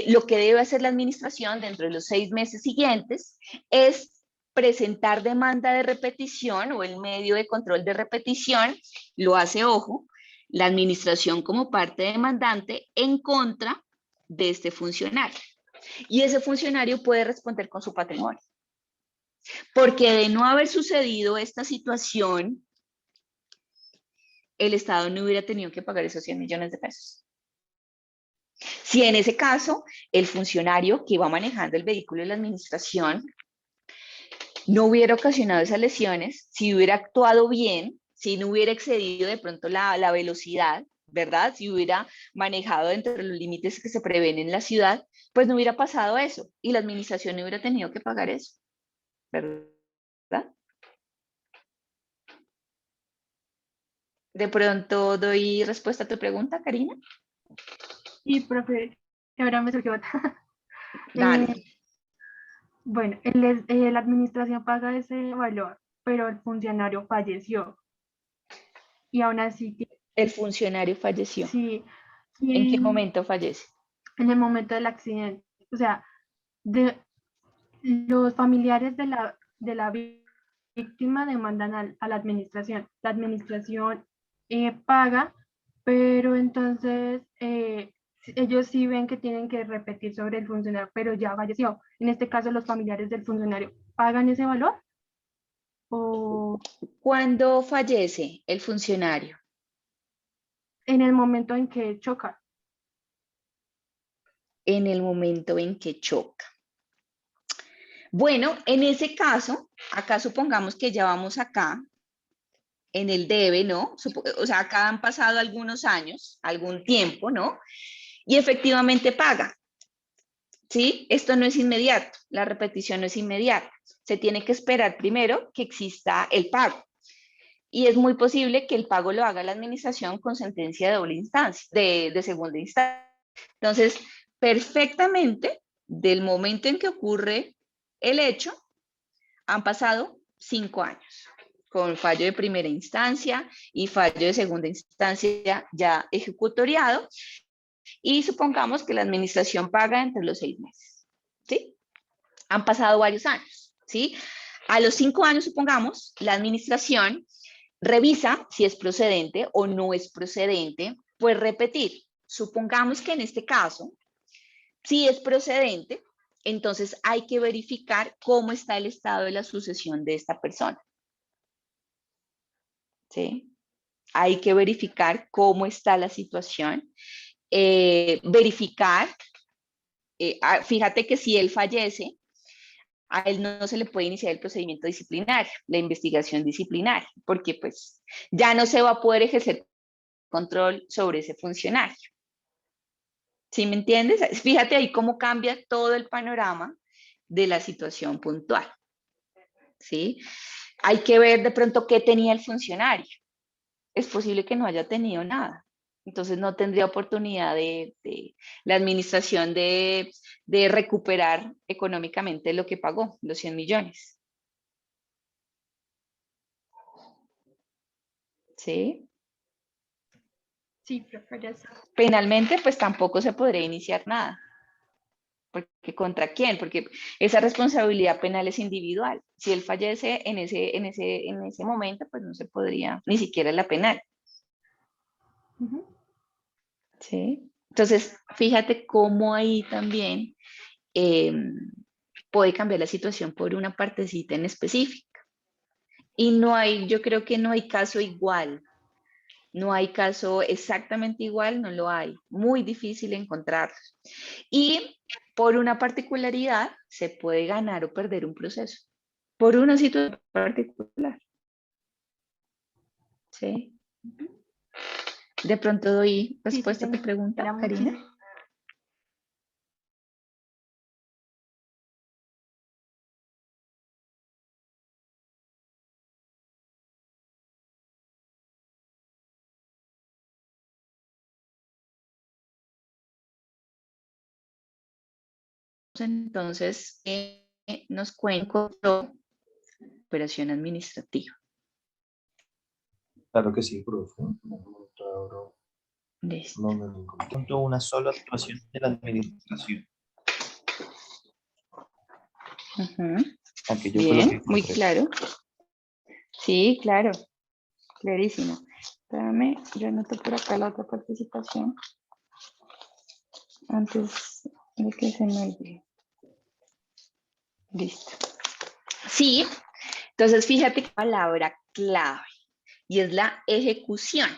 Lo que debe hacer la administración dentro de los 6 meses siguientes es presentar demanda de repetición o el medio de control de repetición, lo hace, ojo, la administración como parte demandante en contra de este funcionario. Y ese funcionario puede responder con su patrimonio. Porque de no haber sucedido esta situación, el Estado no hubiera tenido que pagar esos 100 millones de pesos. Si en ese caso, el funcionario que iba manejando el vehículo de la administración no hubiera ocasionado esas lesiones, si hubiera actuado bien, si no hubiera excedido de pronto la velocidad, ¿verdad? Si hubiera manejado dentro de los límites que se prevén en la ciudad, pues no hubiera pasado eso y la administración no hubiera tenido que pagar eso, ¿verdad? De pronto doy respuesta a tu pregunta, Karina. Y, profe, ahora me surgió otra. Dale. Bueno, la administración paga ese valor, pero el funcionario falleció. Y aún así, El funcionario falleció. sí, ¿En qué momento fallece? en el momento del accidente. O sea, los familiares de la víctima demandan a la administración. La administración paga, pero entonces ellos sí ven que tienen que repetir sobre el funcionario, pero ya falleció. En este caso, los familiares del funcionario pagan ese valor. ¿O ¿Cuándo fallece el funcionario? en el momento en que choca? En el momento en que choca. Bueno, en ese caso, acá supongamos que ya vamos acá en el debe, ¿no? O sea, acá han pasado algunos años, algún tiempo, ¿no? Y efectivamente paga, ¿sí? Esto no es inmediato, la repetición no es inmediata. Se tiene que esperar primero que exista el pago. Y es muy posible que el pago lo haga la administración con sentencia de doble instancia, de segunda instancia. Entonces, perfectamente, del momento en que ocurre el hecho, han pasado 5 años, con fallo de primera instancia y fallo de segunda instancia ya ejecutoriado, y supongamos que la administración paga entre los 6 meses, ¿sí? Han pasado varios años, ¿sí? A los 5 años, supongamos, la administración revisa si es procedente o no es procedente, pues repetir. Supongamos que en este caso, si es procedente, entonces hay que verificar cómo está el estado de la sucesión de esta persona. ¿Sí? Hay que verificar cómo está la situación. Verificar, fíjate que si él fallece, a él no se le puede iniciar el procedimiento disciplinario, la investigación disciplinaria, porque pues ya no se va a poder ejercer control sobre ese funcionario. ¿Sí me entiendes? Fíjate ahí cómo cambia todo el panorama de la situación puntual. ¿Sí? Hay que ver de pronto qué tenía el funcionario. Es posible que no haya tenido nada. Entonces no tendría oportunidad de la administración de recuperar económicamente lo que pagó, los 100 millones. ¿Sí? Sí, prefiero eso. Penalmente, pues tampoco se podría iniciar nada. Porque ¿contra quién? Porque esa responsabilidad penal es individual. Si él fallece en ese momento, pues no se podría, ni siquiera la penal. ¿Sí? Entonces, fíjate cómo ahí también puede cambiar la situación por una partecita en específica. Y no hay, yo creo que no hay caso igual. No hay caso exactamente igual, no lo hay. Muy difícil encontrarlos. Y por una particularidad se puede ganar o perder un proceso. Por una situación particular. ¿Sí? De pronto doy respuesta a tu pregunta, Karina. Entonces, nos cuenta operación administrativa. Claro que sí, profe. Listo. Punto, una sola actuación de la administración. Aquí yo Bien, coloqué muy tres. claro. Sí, claro, clarísimo. Espérame, yo anoto por acá la otra participación antes de que se me olvide. Listo. Sí, entonces fíjate que palabra clave y es la ejecución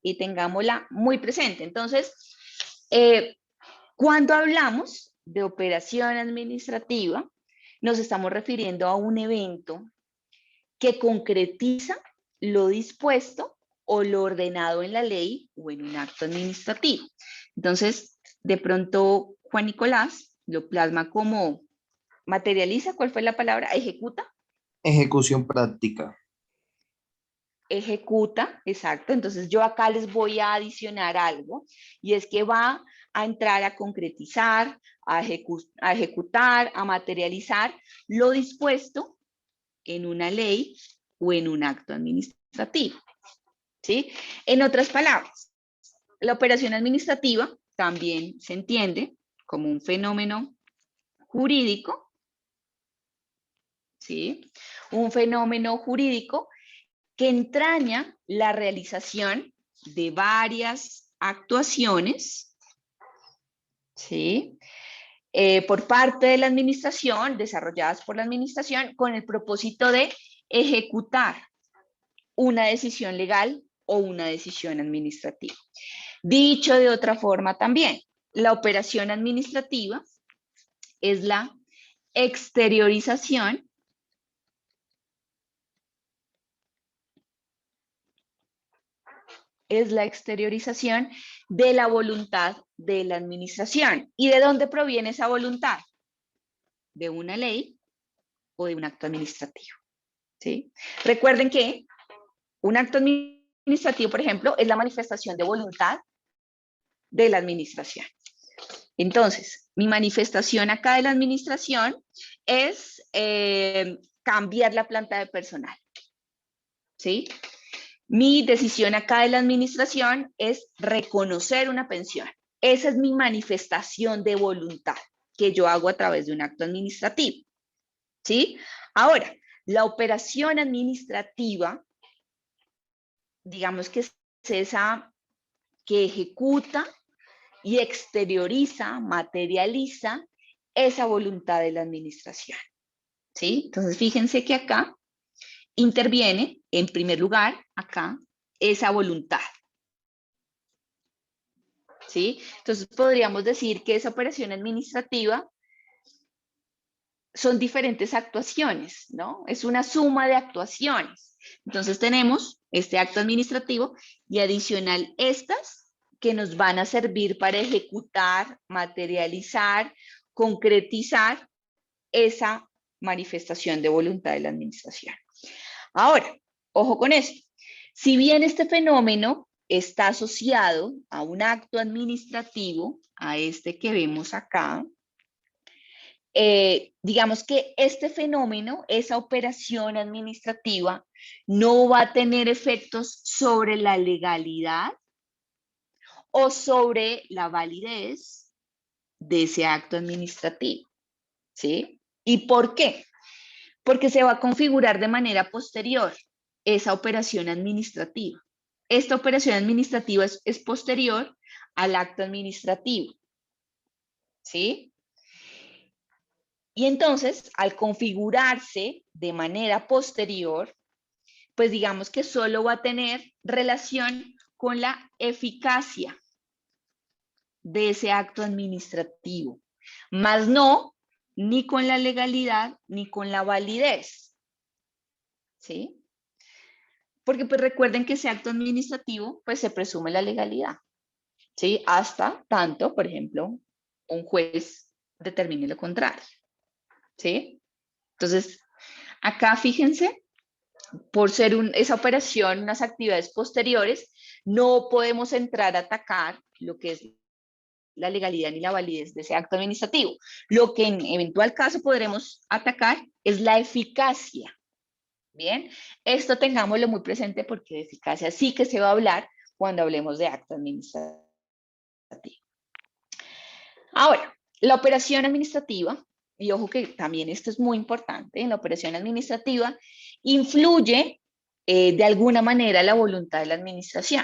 y tengámosla muy presente. Entonces, cuando hablamos de operación administrativa, nos estamos refiriendo a un evento que concretiza lo dispuesto o lo ordenado en la ley o en un acto administrativo. Entonces, de pronto, Juan Nicolás lo plasma como materializa, ¿cuál fue la palabra? Ejecuta. Ejecución práctica. Ejecuta, exacto. Entonces yo acá les voy a adicionar algo y es que va a entrar a concretizar, a ejecutar, a materializar lo dispuesto en una ley o en un acto administrativo. ¿Sí? En otras palabras, la operación administrativa también se entiende como un fenómeno jurídico, ¿sí? Un fenómeno jurídico que entraña la realización de varias actuaciones, ¿sí? Por parte de la administración, desarrolladas por la administración, con el propósito de ejecutar una decisión legal o una decisión administrativa. Dicho de otra forma también, la operación administrativa es la exteriorización de la voluntad de la administración. ¿Y de dónde proviene esa voluntad? De una ley o de un acto administrativo. ¿Sí? Recuerden que un acto administrativo, por ejemplo, es la manifestación de voluntad de la administración. Entonces, mi manifestación acá de la administración es cambiar la planta de personal. ¿Sí? Mi decisión acá de la administración es reconocer una pensión. Esa es mi manifestación de voluntad que yo hago a través de un acto administrativo. ¿Sí? Ahora, la operación administrativa, digamos que es esa que ejecuta y exterioriza, materializa esa voluntad de la administración. ¿Sí? Entonces, fíjense que acá interviene, en primer lugar, acá, esa voluntad. ¿Sí? Entonces, podríamos decir que esa operación administrativa son diferentes actuaciones, ¿no? Es una suma de actuaciones. Entonces, tenemos este acto administrativo y adicional estas que nos van a servir para ejecutar, materializar, concretizar esa manifestación de voluntad de la administración. Ahora, ojo con esto. Si bien este fenómeno está asociado a un acto administrativo, a este que vemos acá, digamos que este fenómeno, esa operación administrativa, no va a tener efectos sobre la legalidad o sobre la validez de ese acto administrativo. ¿Sí? ¿Y por qué? Porque se va a configurar de manera posterior esa operación administrativa. Esta operación administrativa es posterior al acto administrativo. ¿Sí? Y entonces, al configurarse de manera posterior, pues digamos que solo va a tener relación con la eficacia de ese acto administrativo, más no ni con la legalidad ni con la validez. ¿Sí? Porque pues recuerden que ese acto administrativo pues se presume la legalidad. ¿Sí? Hasta tanto, por ejemplo, un juez determine lo contrario. ¿Sí? Entonces, acá fíjense, por ser esa operación, unas actividades posteriores, no podemos entrar a atacar lo que es la legalidad ni la validez de ese acto administrativo. Lo que en eventual caso podremos atacar es la eficacia. Bien, esto tengámoslo muy presente porque de eficacia sí que se va a hablar cuando hablemos de acto administrativo. Ahora, la operación administrativa, y ojo que también esto es muy importante, en la operación administrativa influye de alguna manera la voluntad de la administración.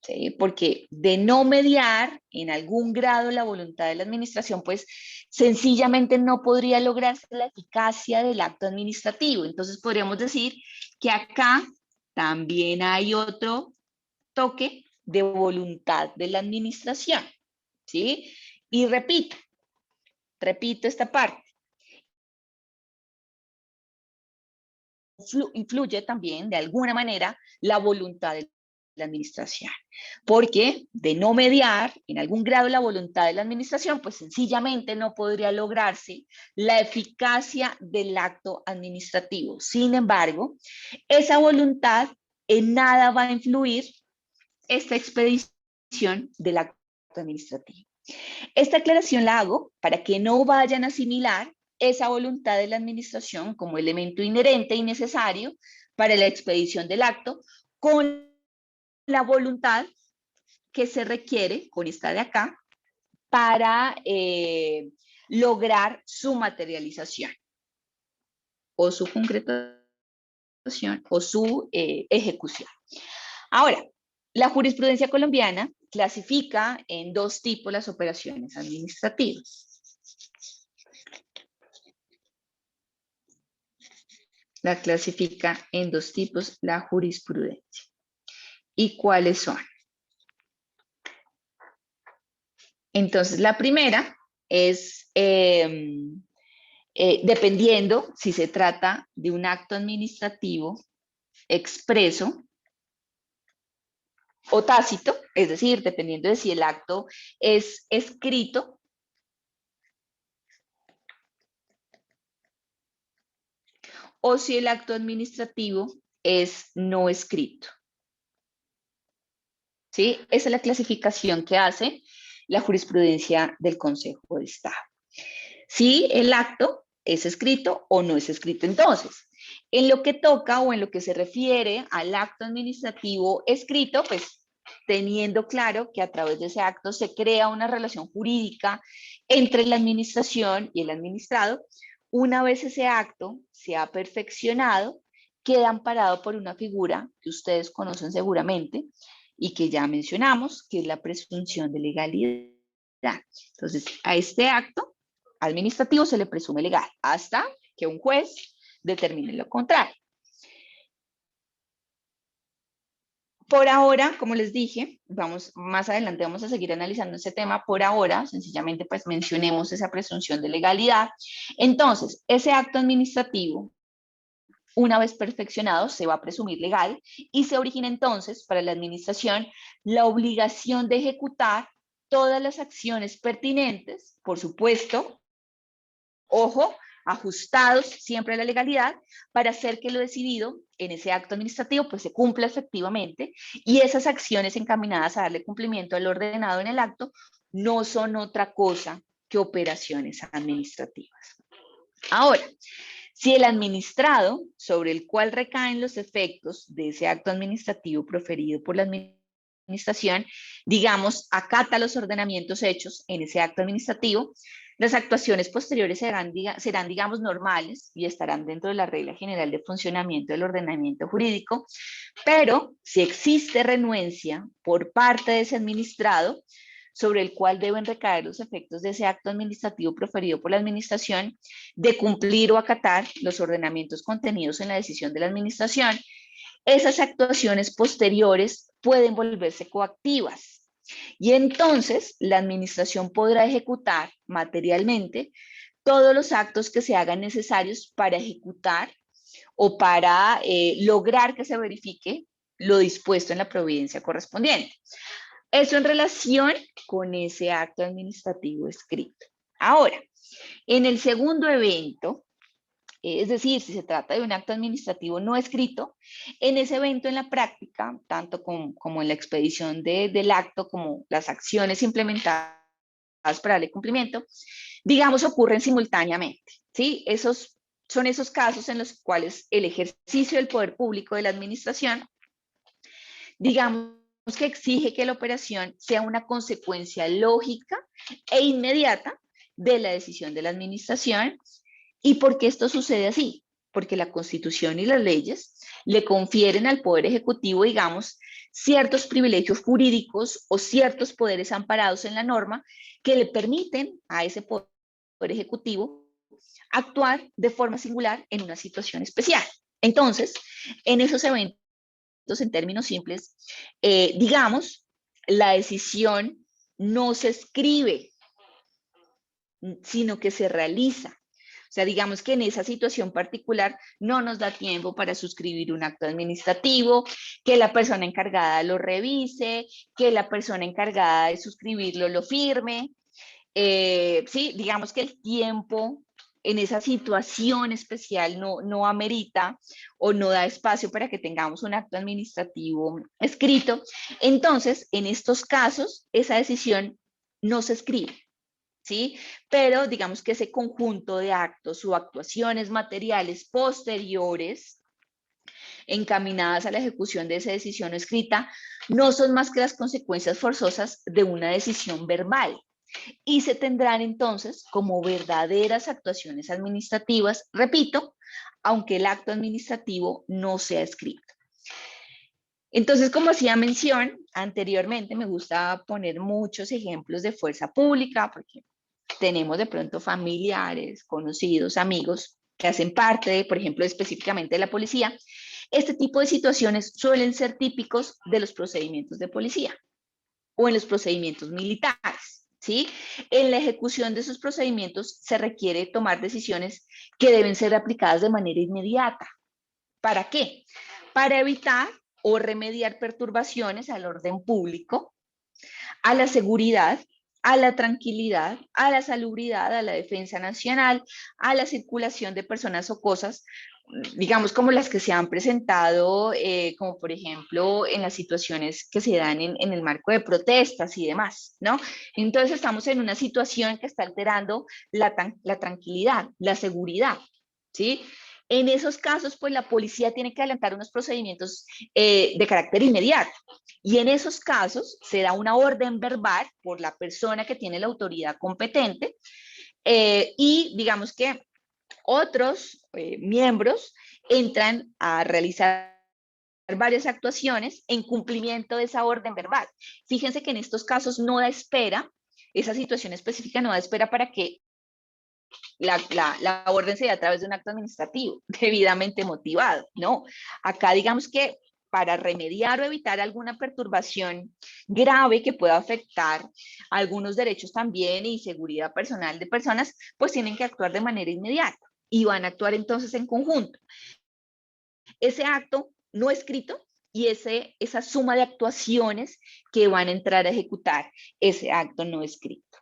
¿Sí? Porque de no mediar en algún grado la voluntad de la administración, pues sencillamente no podría lograrse la eficacia del acto administrativo. Entonces podríamos decir que acá también hay otro toque de voluntad de la administración. ¿Sí? Y repito esta parte. influye también de alguna manera la voluntad de la administración, porque de no mediar en algún grado la voluntad de la administración, pues sencillamente no podría lograrse la eficacia del acto administrativo. Sin embargo, esa voluntad en nada va a influir esta expedición del acto administrativo. Esta aclaración la hago para que no vayan a asimilar esa voluntad de la administración como elemento inherente y necesario para la expedición del acto con la voluntad que se requiere, con esta de acá, para lograr su materialización o su concretación o su ejecución. Ahora, la jurisprudencia colombiana clasifica en dos tipos las operaciones administrativas. La clasifica en dos tipos la jurisprudencia. ¿Y cuáles son? Entonces, la primera es, dependiendo si se trata de un acto administrativo expreso o tácito, es decir, dependiendo de si el acto es escrito o si el acto administrativo es no escrito. ¿Sí? Esa es la clasificación que hace la jurisprudencia del Consejo de Estado. Si el acto es escrito o no es escrito. Entonces, en lo que toca o en lo que se refiere al acto administrativo escrito, pues teniendo claro que a través de ese acto se crea una relación jurídica entre la administración y el administrado, una vez ese acto se ha perfeccionado, queda amparado por una figura que ustedes conocen seguramente y que ya mencionamos, que es la presunción de legalidad. Entonces, a este acto administrativo se le presume legal hasta que un juez determine lo contrario. Por ahora, como les dije, más adelante vamos a seguir analizando ese tema. Por ahora, sencillamente, pues mencionemos esa presunción de legalidad. Entonces, ese acto administrativo, una vez perfeccionado, se va a presumir legal y se origina entonces para la administración la obligación de ejecutar todas las acciones pertinentes, por supuesto, ojo, ajustados siempre a la legalidad, para hacer que lo decidido en ese acto administrativo pues se cumpla efectivamente, y esas acciones encaminadas a darle cumplimiento al ordenado en el acto no son otra cosa que operaciones administrativas. Ahora, si el administrado sobre el cual recaen los efectos de ese acto administrativo proferido por la administración, digamos, acata los ordenamientos hechos en ese acto administrativo, las actuaciones posteriores serán, digamos, normales y estarán dentro de la regla general de funcionamiento del ordenamiento jurídico, pero si existe renuencia por parte de ese administrado, sobre el cual deben recaer los efectos de ese acto administrativo proferido por la administración, de cumplir o acatar los ordenamientos contenidos en la decisión de la administración, esas actuaciones posteriores pueden volverse coactivas. Y entonces la administración podrá ejecutar materialmente todos los actos que se hagan necesarios para ejecutar o para lograr que se verifique lo dispuesto en la providencia correspondiente. Eso en relación con ese acto administrativo escrito. Ahora, en el segundo evento, es decir, si se trata de un acto administrativo no escrito, en ese evento en la práctica, tanto como en la expedición del acto, como las acciones implementadas para darle cumplimiento, digamos, ocurren simultáneamente, ¿sí? Son esos casos en los cuales el ejercicio del poder público de la administración, digamos, que exige que la operación sea una consecuencia lógica e inmediata de la decisión de la administración. ¿Y por qué esto sucede así? Porque la Constitución y las leyes le confieren al Poder Ejecutivo, digamos, ciertos privilegios jurídicos o ciertos poderes amparados en la norma que le permiten a ese Poder Ejecutivo actuar de forma singular en una situación especial. Entonces, en esos eventos, en términos simples, digamos, la decisión no se escribe, sino que se realiza. O sea, digamos que en esa situación particular no nos da tiempo para suscribir un acto administrativo, que la persona encargada lo revise, que la persona encargada de suscribirlo lo firme. Sí, digamos que el tiempo en esa situación especial no amerita o no da espacio para que tengamos un acto administrativo escrito. Entonces, en estos casos, esa decisión no se escribe. ¿Sí? Pero digamos que ese conjunto de actos o actuaciones materiales posteriores encaminadas a la ejecución de esa decisión escrita no son más que las consecuencias forzosas de una decisión verbal y se tendrán entonces como verdaderas actuaciones administrativas, repito, aunque el acto administrativo no sea escrito. Entonces, como hacía mención anteriormente, me gusta poner muchos ejemplos de fuerza pública, porque tenemos de pronto familiares, conocidos, amigos que hacen parte de, por ejemplo, específicamente de la policía. Este tipo de situaciones suelen ser típicos de los procedimientos de policía o en los procedimientos militares, ¿sí? En la ejecución de esos procedimientos se requiere tomar decisiones que deben ser aplicadas de manera inmediata. ¿Para qué? Para evitar o remediar perturbaciones al orden público, a la seguridad, a la tranquilidad, a la salubridad, a la defensa nacional, a la circulación de personas o cosas, digamos como las que se han presentado, como por ejemplo en las situaciones que se dan en el marco de protestas y demás, ¿no? Entonces estamos en una situación que está alterando la tranquilidad, la seguridad, ¿sí? En esos casos, pues la policía tiene que adelantar unos procedimientos de carácter inmediato. Y en esos casos se da una orden verbal por la persona que tiene la autoridad competente y digamos que otros miembros entran a realizar varias actuaciones en cumplimiento de esa orden verbal. Fíjense que en estos casos no da espera, esa situación específica no da espera para que la orden se dé a través de un acto administrativo debidamente motivado, ¿no? Acá digamos que para remediar o evitar alguna perturbación grave que pueda afectar algunos derechos también y seguridad personal de personas, pues tienen que actuar de manera inmediata y van a actuar entonces en conjunto. Ese acto no escrito y esa suma de actuaciones que van a entrar a ejecutar ese acto no escrito.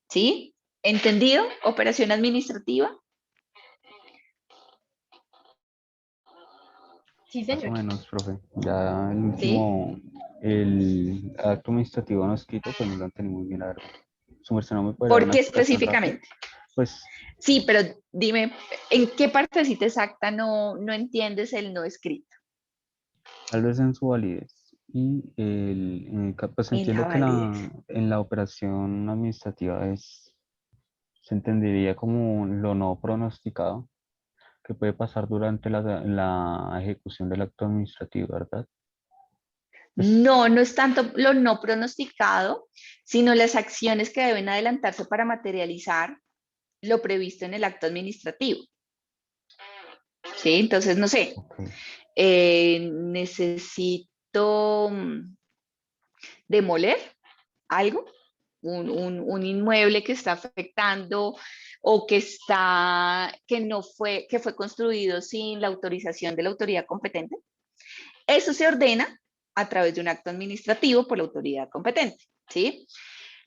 ¿Sí? ¿Entendido? Operación administrativa. Sí, Más o señor. menos, profe. Ya el ¿Sí? último, el acto administrativo no escrito, pues no lo entendí muy bien, la verdad. Su merced no me puede dar ¿Por una qué explicación rápida. específicamente? Pues Sí, pero dime, ¿en qué partecita exacta no entiendes el no escrito? tal vez en su validez. Y pues En la entiendo que validez. en la operación administrativa se entendería como lo no pronosticado que puede pasar durante la ejecución del acto administrativo, ¿verdad? Pues, No es tanto lo no pronosticado, sino las acciones que deben adelantarse para materializar lo previsto en el acto administrativo. ¿Sí? Entonces, no sé, ok. necesito demoler algo, un inmueble que está afectando o que fue construido sin la autorización de la autoridad competente. Eso se ordena a través de un acto administrativo por la autoridad competente, ¿sí?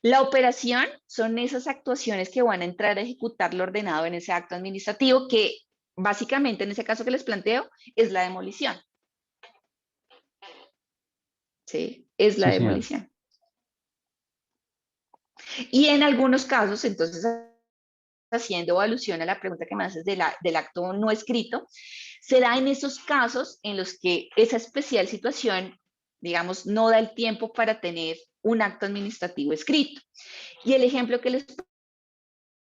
La operación son esas actuaciones que van a entrar a ejecutar lo ordenado en ese acto administrativo, que básicamente en ese caso que les planteo es la demolición, ¿sí? Es la Sí, señor. demolición. Y en algunos casos, entonces, haciendo alusión a la pregunta que me haces del acto no escrito, se da en esos casos en los que esa especial situación, digamos, no da el tiempo para tener un acto administrativo escrito. Y el ejemplo que les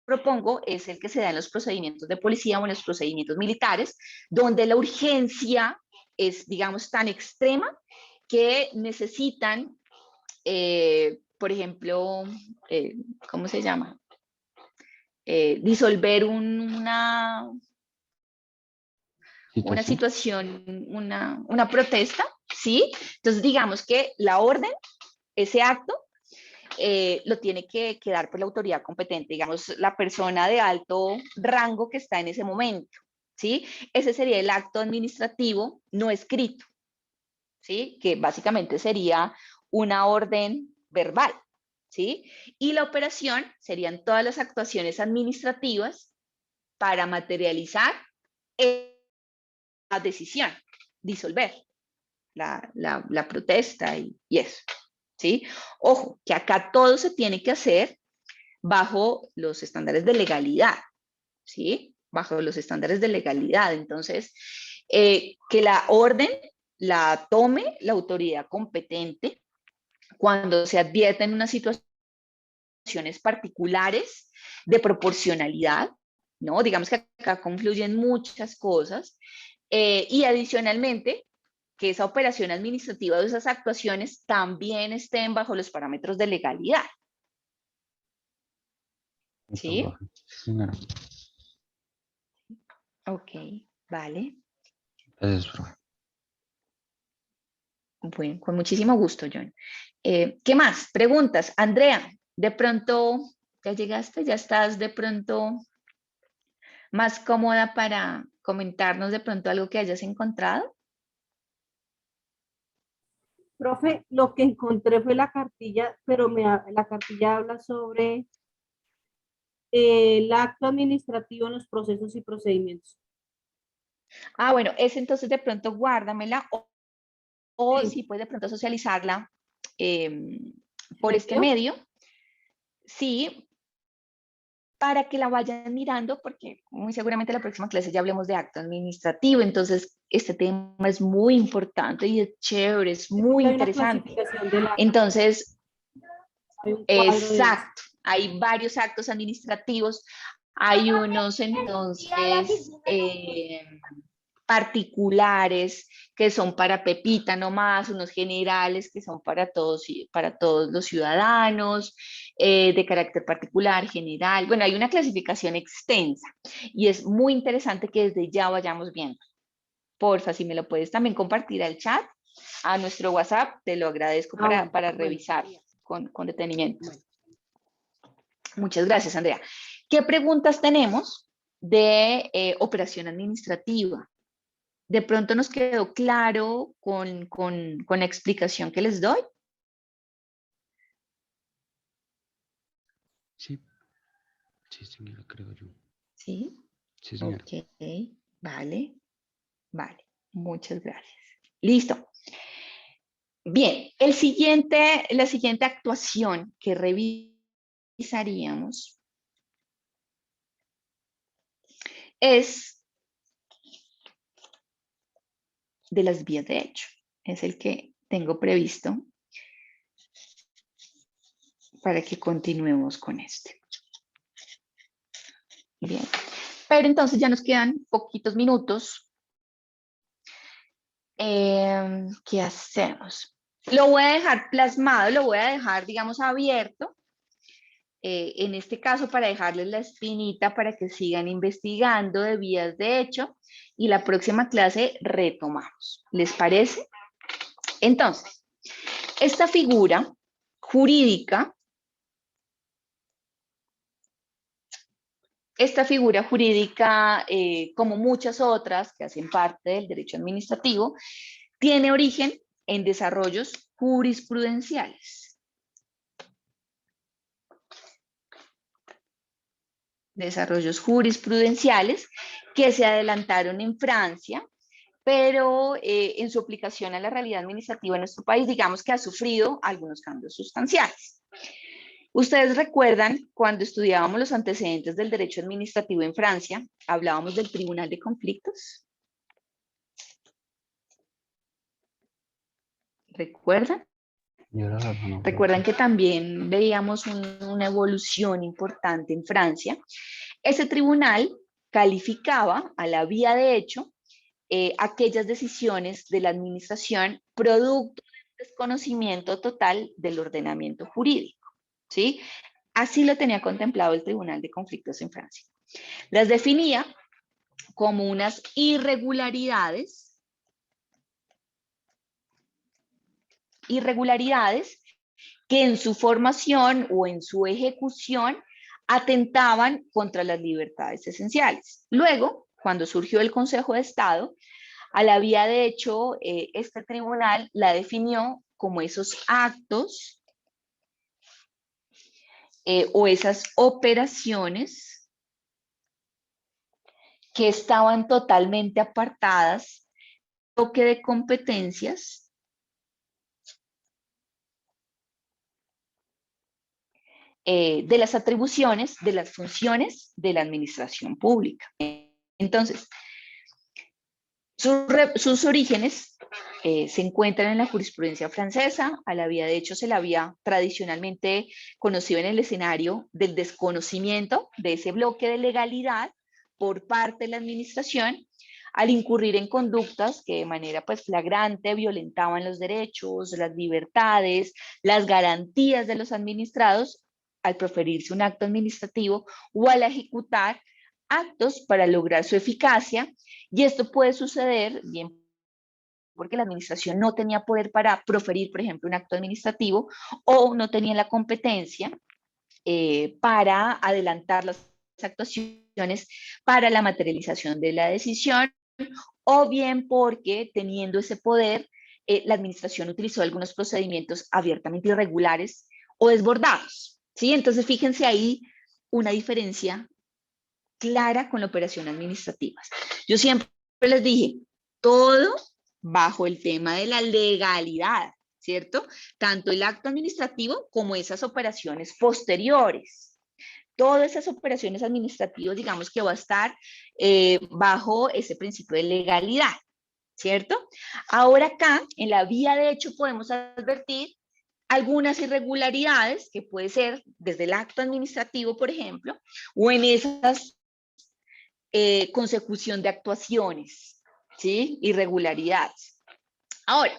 propongo es el que se da en los procedimientos de policía o en los procedimientos militares, donde la urgencia es, digamos, tan extrema que necesitan, por ejemplo, ¿cómo se llama? Disolver una Situación. situación, una protesta, ¿sí? Entonces, digamos que la orden, ese acto, lo tiene que dar por la autoridad competente, digamos, la persona de alto rango que está en ese momento, ¿sí? Ese sería el acto administrativo no escrito, ¿sí? Que básicamente sería una orden verbal, ¿sí? Y la operación serían todas las actuaciones administrativas para materializar la decisión, disolver la protesta y eso, ¿sí? Ojo, que acá todo se tiene que hacer bajo los estándares de legalidad, ¿sí? Bajo los estándares de legalidad. Entonces, que la orden la tome la autoridad competente cuando se advierten unas situaciones particulares de proporcionalidad, ¿no? Digamos que acá confluyen muchas cosas, y adicionalmente, que esa operación administrativa o esas actuaciones también estén bajo los parámetros de legalidad. ¿Sí? Sí, señora. Ok, vale. Gracias, profe. Bueno, con muchísimo gusto, John. ¿Qué más? Preguntas. Andrea, de pronto, ¿ya llegaste? ¿Ya estás de pronto más cómoda para comentarnos de pronto algo que hayas encontrado? Profe, lo que encontré fue la cartilla, pero la cartilla habla sobre el acto administrativo en los procesos y procedimientos. Ah, bueno, ese entonces de pronto guárdamela o Sí. si puedes de pronto socializarla por ¿En este serio? medio. Sí, para que la vayan mirando, porque muy seguramente la próxima clase ya hablemos de acto administrativo, entonces este tema es muy importante y es chévere, es muy Hay una interesante. clasificación del acto, Entonces, hay un cuadro de eso. exacto, hay varios actos administrativos, hay unos entonces particulares que son para Pepita nomás, unos generales que son para todos los ciudadanos, de carácter particular, general. Bueno, hay una clasificación extensa y es muy interesante que desde ya vayamos viendo. Porfa, si me lo puedes también compartir al chat, a nuestro WhatsApp, te lo agradezco para Bueno, revisar con detenimiento. Muchas gracias, Andrea. ¿Qué preguntas tenemos de operación administrativa? ¿De pronto nos quedó claro con la explicación que les doy? Sí, sí, señora, creo yo. Sí. Sí, señora. Ok, vale, vale. Muchas gracias. Listo. Bien, la siguiente actuación que revisaríamos es de las vías de hecho. Es el que tengo previsto para que continuemos con este. Bien, pero entonces ya nos quedan poquitos minutos. ¿Qué hacemos? Lo voy a dejar plasmado, lo voy a dejar, digamos, abierto. En este caso, para dejarles la espinita para que sigan investigando de vías de hecho y la próxima clase retomamos. ¿Les parece? Entonces, esta figura jurídica, como muchas otras que hacen parte del derecho administrativo, tiene origen en desarrollos jurisprudenciales. Desarrollos jurisprudenciales que se adelantaron en Francia, pero en su aplicación a la realidad administrativa en nuestro país, digamos que ha sufrido algunos cambios sustanciales. Ustedes recuerdan cuando estudiábamos los antecedentes del derecho administrativo en Francia, hablábamos del Tribunal de Conflictos. ¿Recuerdan? Recuerdan que también veíamos una evolución importante en Francia. Ese tribunal calificaba a la vía de hecho aquellas decisiones de la administración producto del desconocimiento total del ordenamiento jurídico, ¿sí? Así lo tenía contemplado el Tribunal de Conflictos en Francia. Las definía como unas irregularidades que en su formación o en su ejecución atentaban contra las libertades esenciales. Luego, cuando surgió el Consejo de Estado, a la vía de hecho, este tribunal la definió como esos actos o esas operaciones que estaban totalmente apartadas, toque de competencias de las atribuciones, de las funciones de la administración pública. Entonces, sus orígenes se encuentran en la jurisprudencia francesa. A la vía de hecho se la había tradicionalmente conocido en el escenario del desconocimiento de ese bloque de legalidad por parte de la administración, al incurrir en conductas que de manera pues flagrante violentaban los derechos, las libertades, las garantías de los administrados al proferirse un acto administrativo o al ejecutar actos para lograr su eficacia. Y esto puede suceder bien porque la administración no tenía poder para proferir, por ejemplo, un acto administrativo, o no tenía la competencia para adelantar las actuaciones para la materialización de la decisión, o bien porque teniendo ese poder, la administración utilizó algunos procedimientos abiertamente irregulares o desbordados. ¿Sí? Entonces, fíjense ahí una diferencia clara con la operación administrativa. Yo siempre les dije, todo bajo el tema de la legalidad, ¿cierto? Tanto el acto administrativo como esas operaciones posteriores. Todas esas operaciones administrativas, digamos que va a estar bajo ese principio de legalidad, ¿cierto? Ahora acá, en la vía de hecho, podemos advertir algunas irregularidades que puede ser desde el acto administrativo, por ejemplo, o en esas consecución de actuaciones, ¿sí? Irregularidades. Ahora,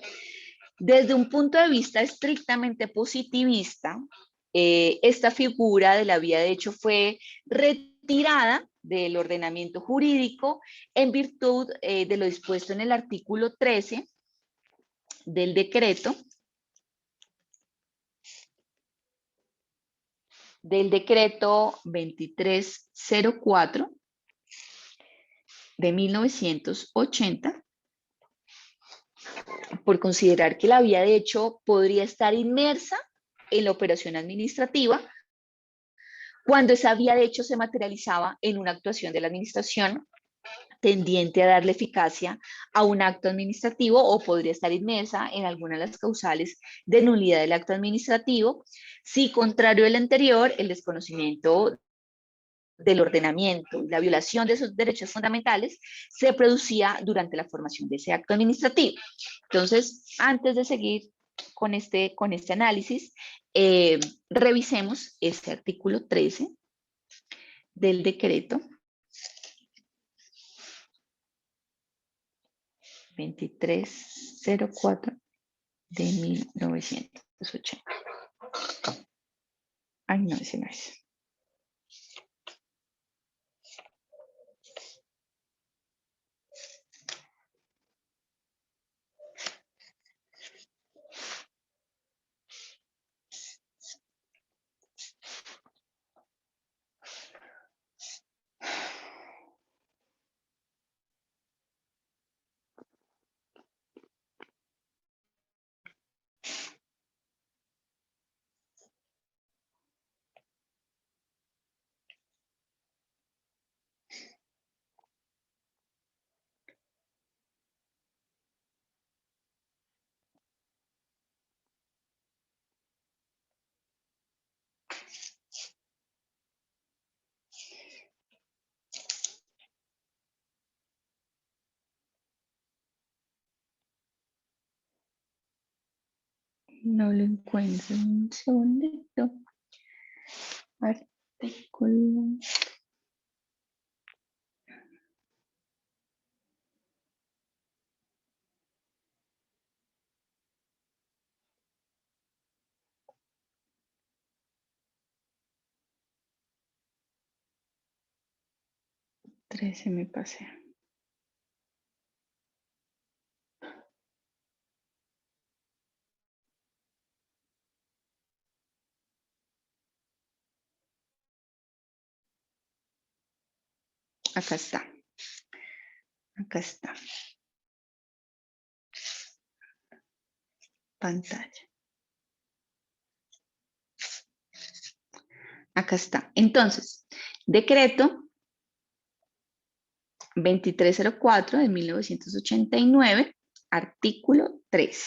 desde un punto de vista estrictamente positivista, esta figura de la vía de hecho fue retirada del ordenamiento jurídico en virtud de lo dispuesto en el artículo 13 del decreto 2304 de 1980, por considerar que la vía de hecho podría estar inmersa en la operación administrativa cuando esa vía de hecho se materializaba en una actuación de la administración tendiente a darle eficacia a un acto administrativo, o podría estar inmersa en alguna de las causales de nulidad del acto administrativo, si contrario al anterior, el desconocimiento del ordenamiento y la violación de esos derechos fundamentales se producía durante la formación de ese acto administrativo. Entonces, antes de seguir con este análisis, revisemos este artículo 13 del decreto 2304 de 1980. Ay, no, ese no es. No lo encuentro. Un segundito. Artículo. Se me pasé. Acá está. Acá está. Pantalla. Acá está. Entonces, decreto 2304 de 1989, artículo 13.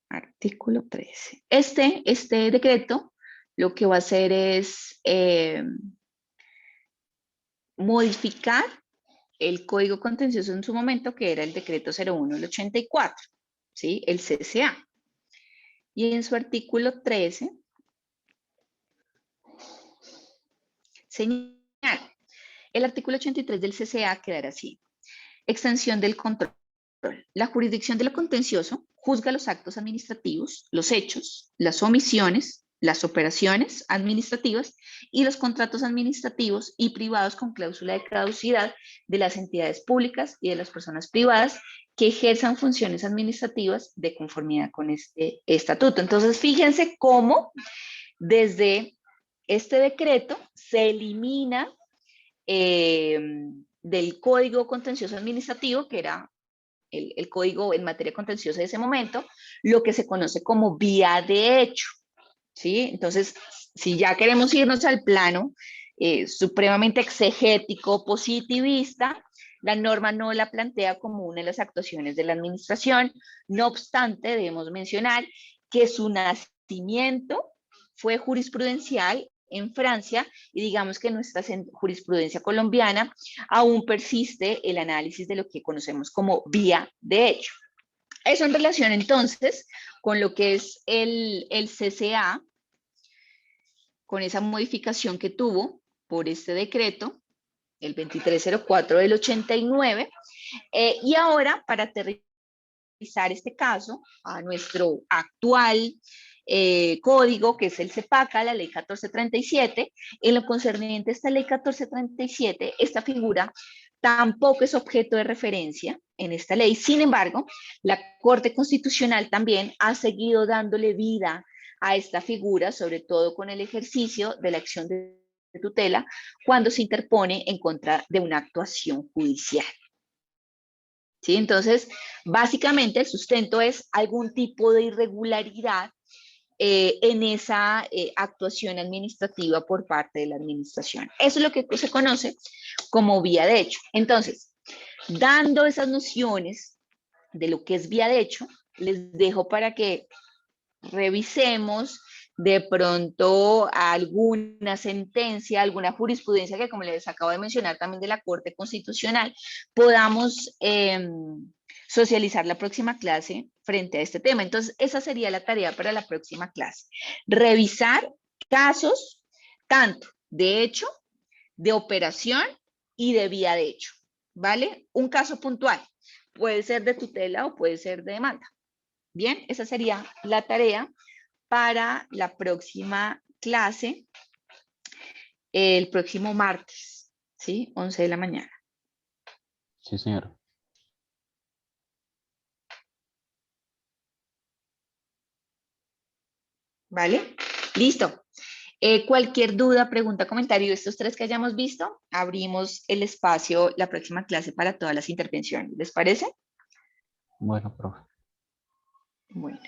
Artículo 13. Este decreto lo que va a hacer es modificar el código contencioso en su momento, que era el decreto 01 del 84, ¿sí? El CCA. Y en su artículo 13 señala, el artículo 83 del CCA quedará así. Extensión del control. La jurisdicción de lo contencioso juzga los actos administrativos, los hechos, las omisiones, las operaciones administrativas y los contratos administrativos y privados con cláusula de caducidad de las entidades públicas y de las personas privadas que ejerzan funciones administrativas de conformidad con este estatuto. Entonces, fíjense cómo desde este decreto se elimina del Código Contencioso Administrativo, que era el código en materia contenciosa de ese momento, lo que se conoce como vía de hecho, ¿sí? Entonces, si ya queremos irnos al plano supremamente exegético, positivista, la norma no la plantea como una de las actuaciones de la administración. No obstante, debemos mencionar que su nacimiento fue jurisprudencial en Francia y digamos que en nuestra jurisprudencia colombiana aún persiste el análisis de lo que conocemos como vía de hecho. Eso en relación entonces con lo que es el CCA, con esa modificación que tuvo por este decreto, el 2304 del 89, y ahora para aterrizar este caso a nuestro actual código, que es el CEPACA, la ley 1437, en lo concerniente a esta ley 1437, esta figura tampoco es objeto de referencia en esta ley. Sin embargo, la Corte Constitucional también ha seguido dándole vida a esta figura, sobre todo con el ejercicio de la acción de tutela, cuando se interpone en contra de una actuación judicial. ¿Sí? Entonces, básicamente el sustento es algún tipo de irregularidad en esa actuación administrativa por parte de la administración. Eso es lo que se conoce como vía de hecho. Entonces, dando esas nociones de lo que es vía de hecho, les dejo para que revisemos de pronto alguna sentencia, alguna jurisprudencia que, como les acabo de mencionar también de la Corte Constitucional, podamos socializar la próxima clase frente a este tema. Entonces, esa sería la tarea para la próxima clase. Revisar casos tanto de hecho, de operación y de vía de hecho, ¿vale? Un caso puntual. Puede ser de tutela o puede ser de demanda. Bien, esa sería la tarea para la próxima clase, el próximo martes, ¿sí? 11 de la mañana. Sí, señora. ¿Vale? Listo. Cualquier duda, pregunta, comentario de estos tres que hayamos visto, abrimos el espacio la próxima clase para todas las intervenciones. ¿Les parece? Bueno, profe. Bueno.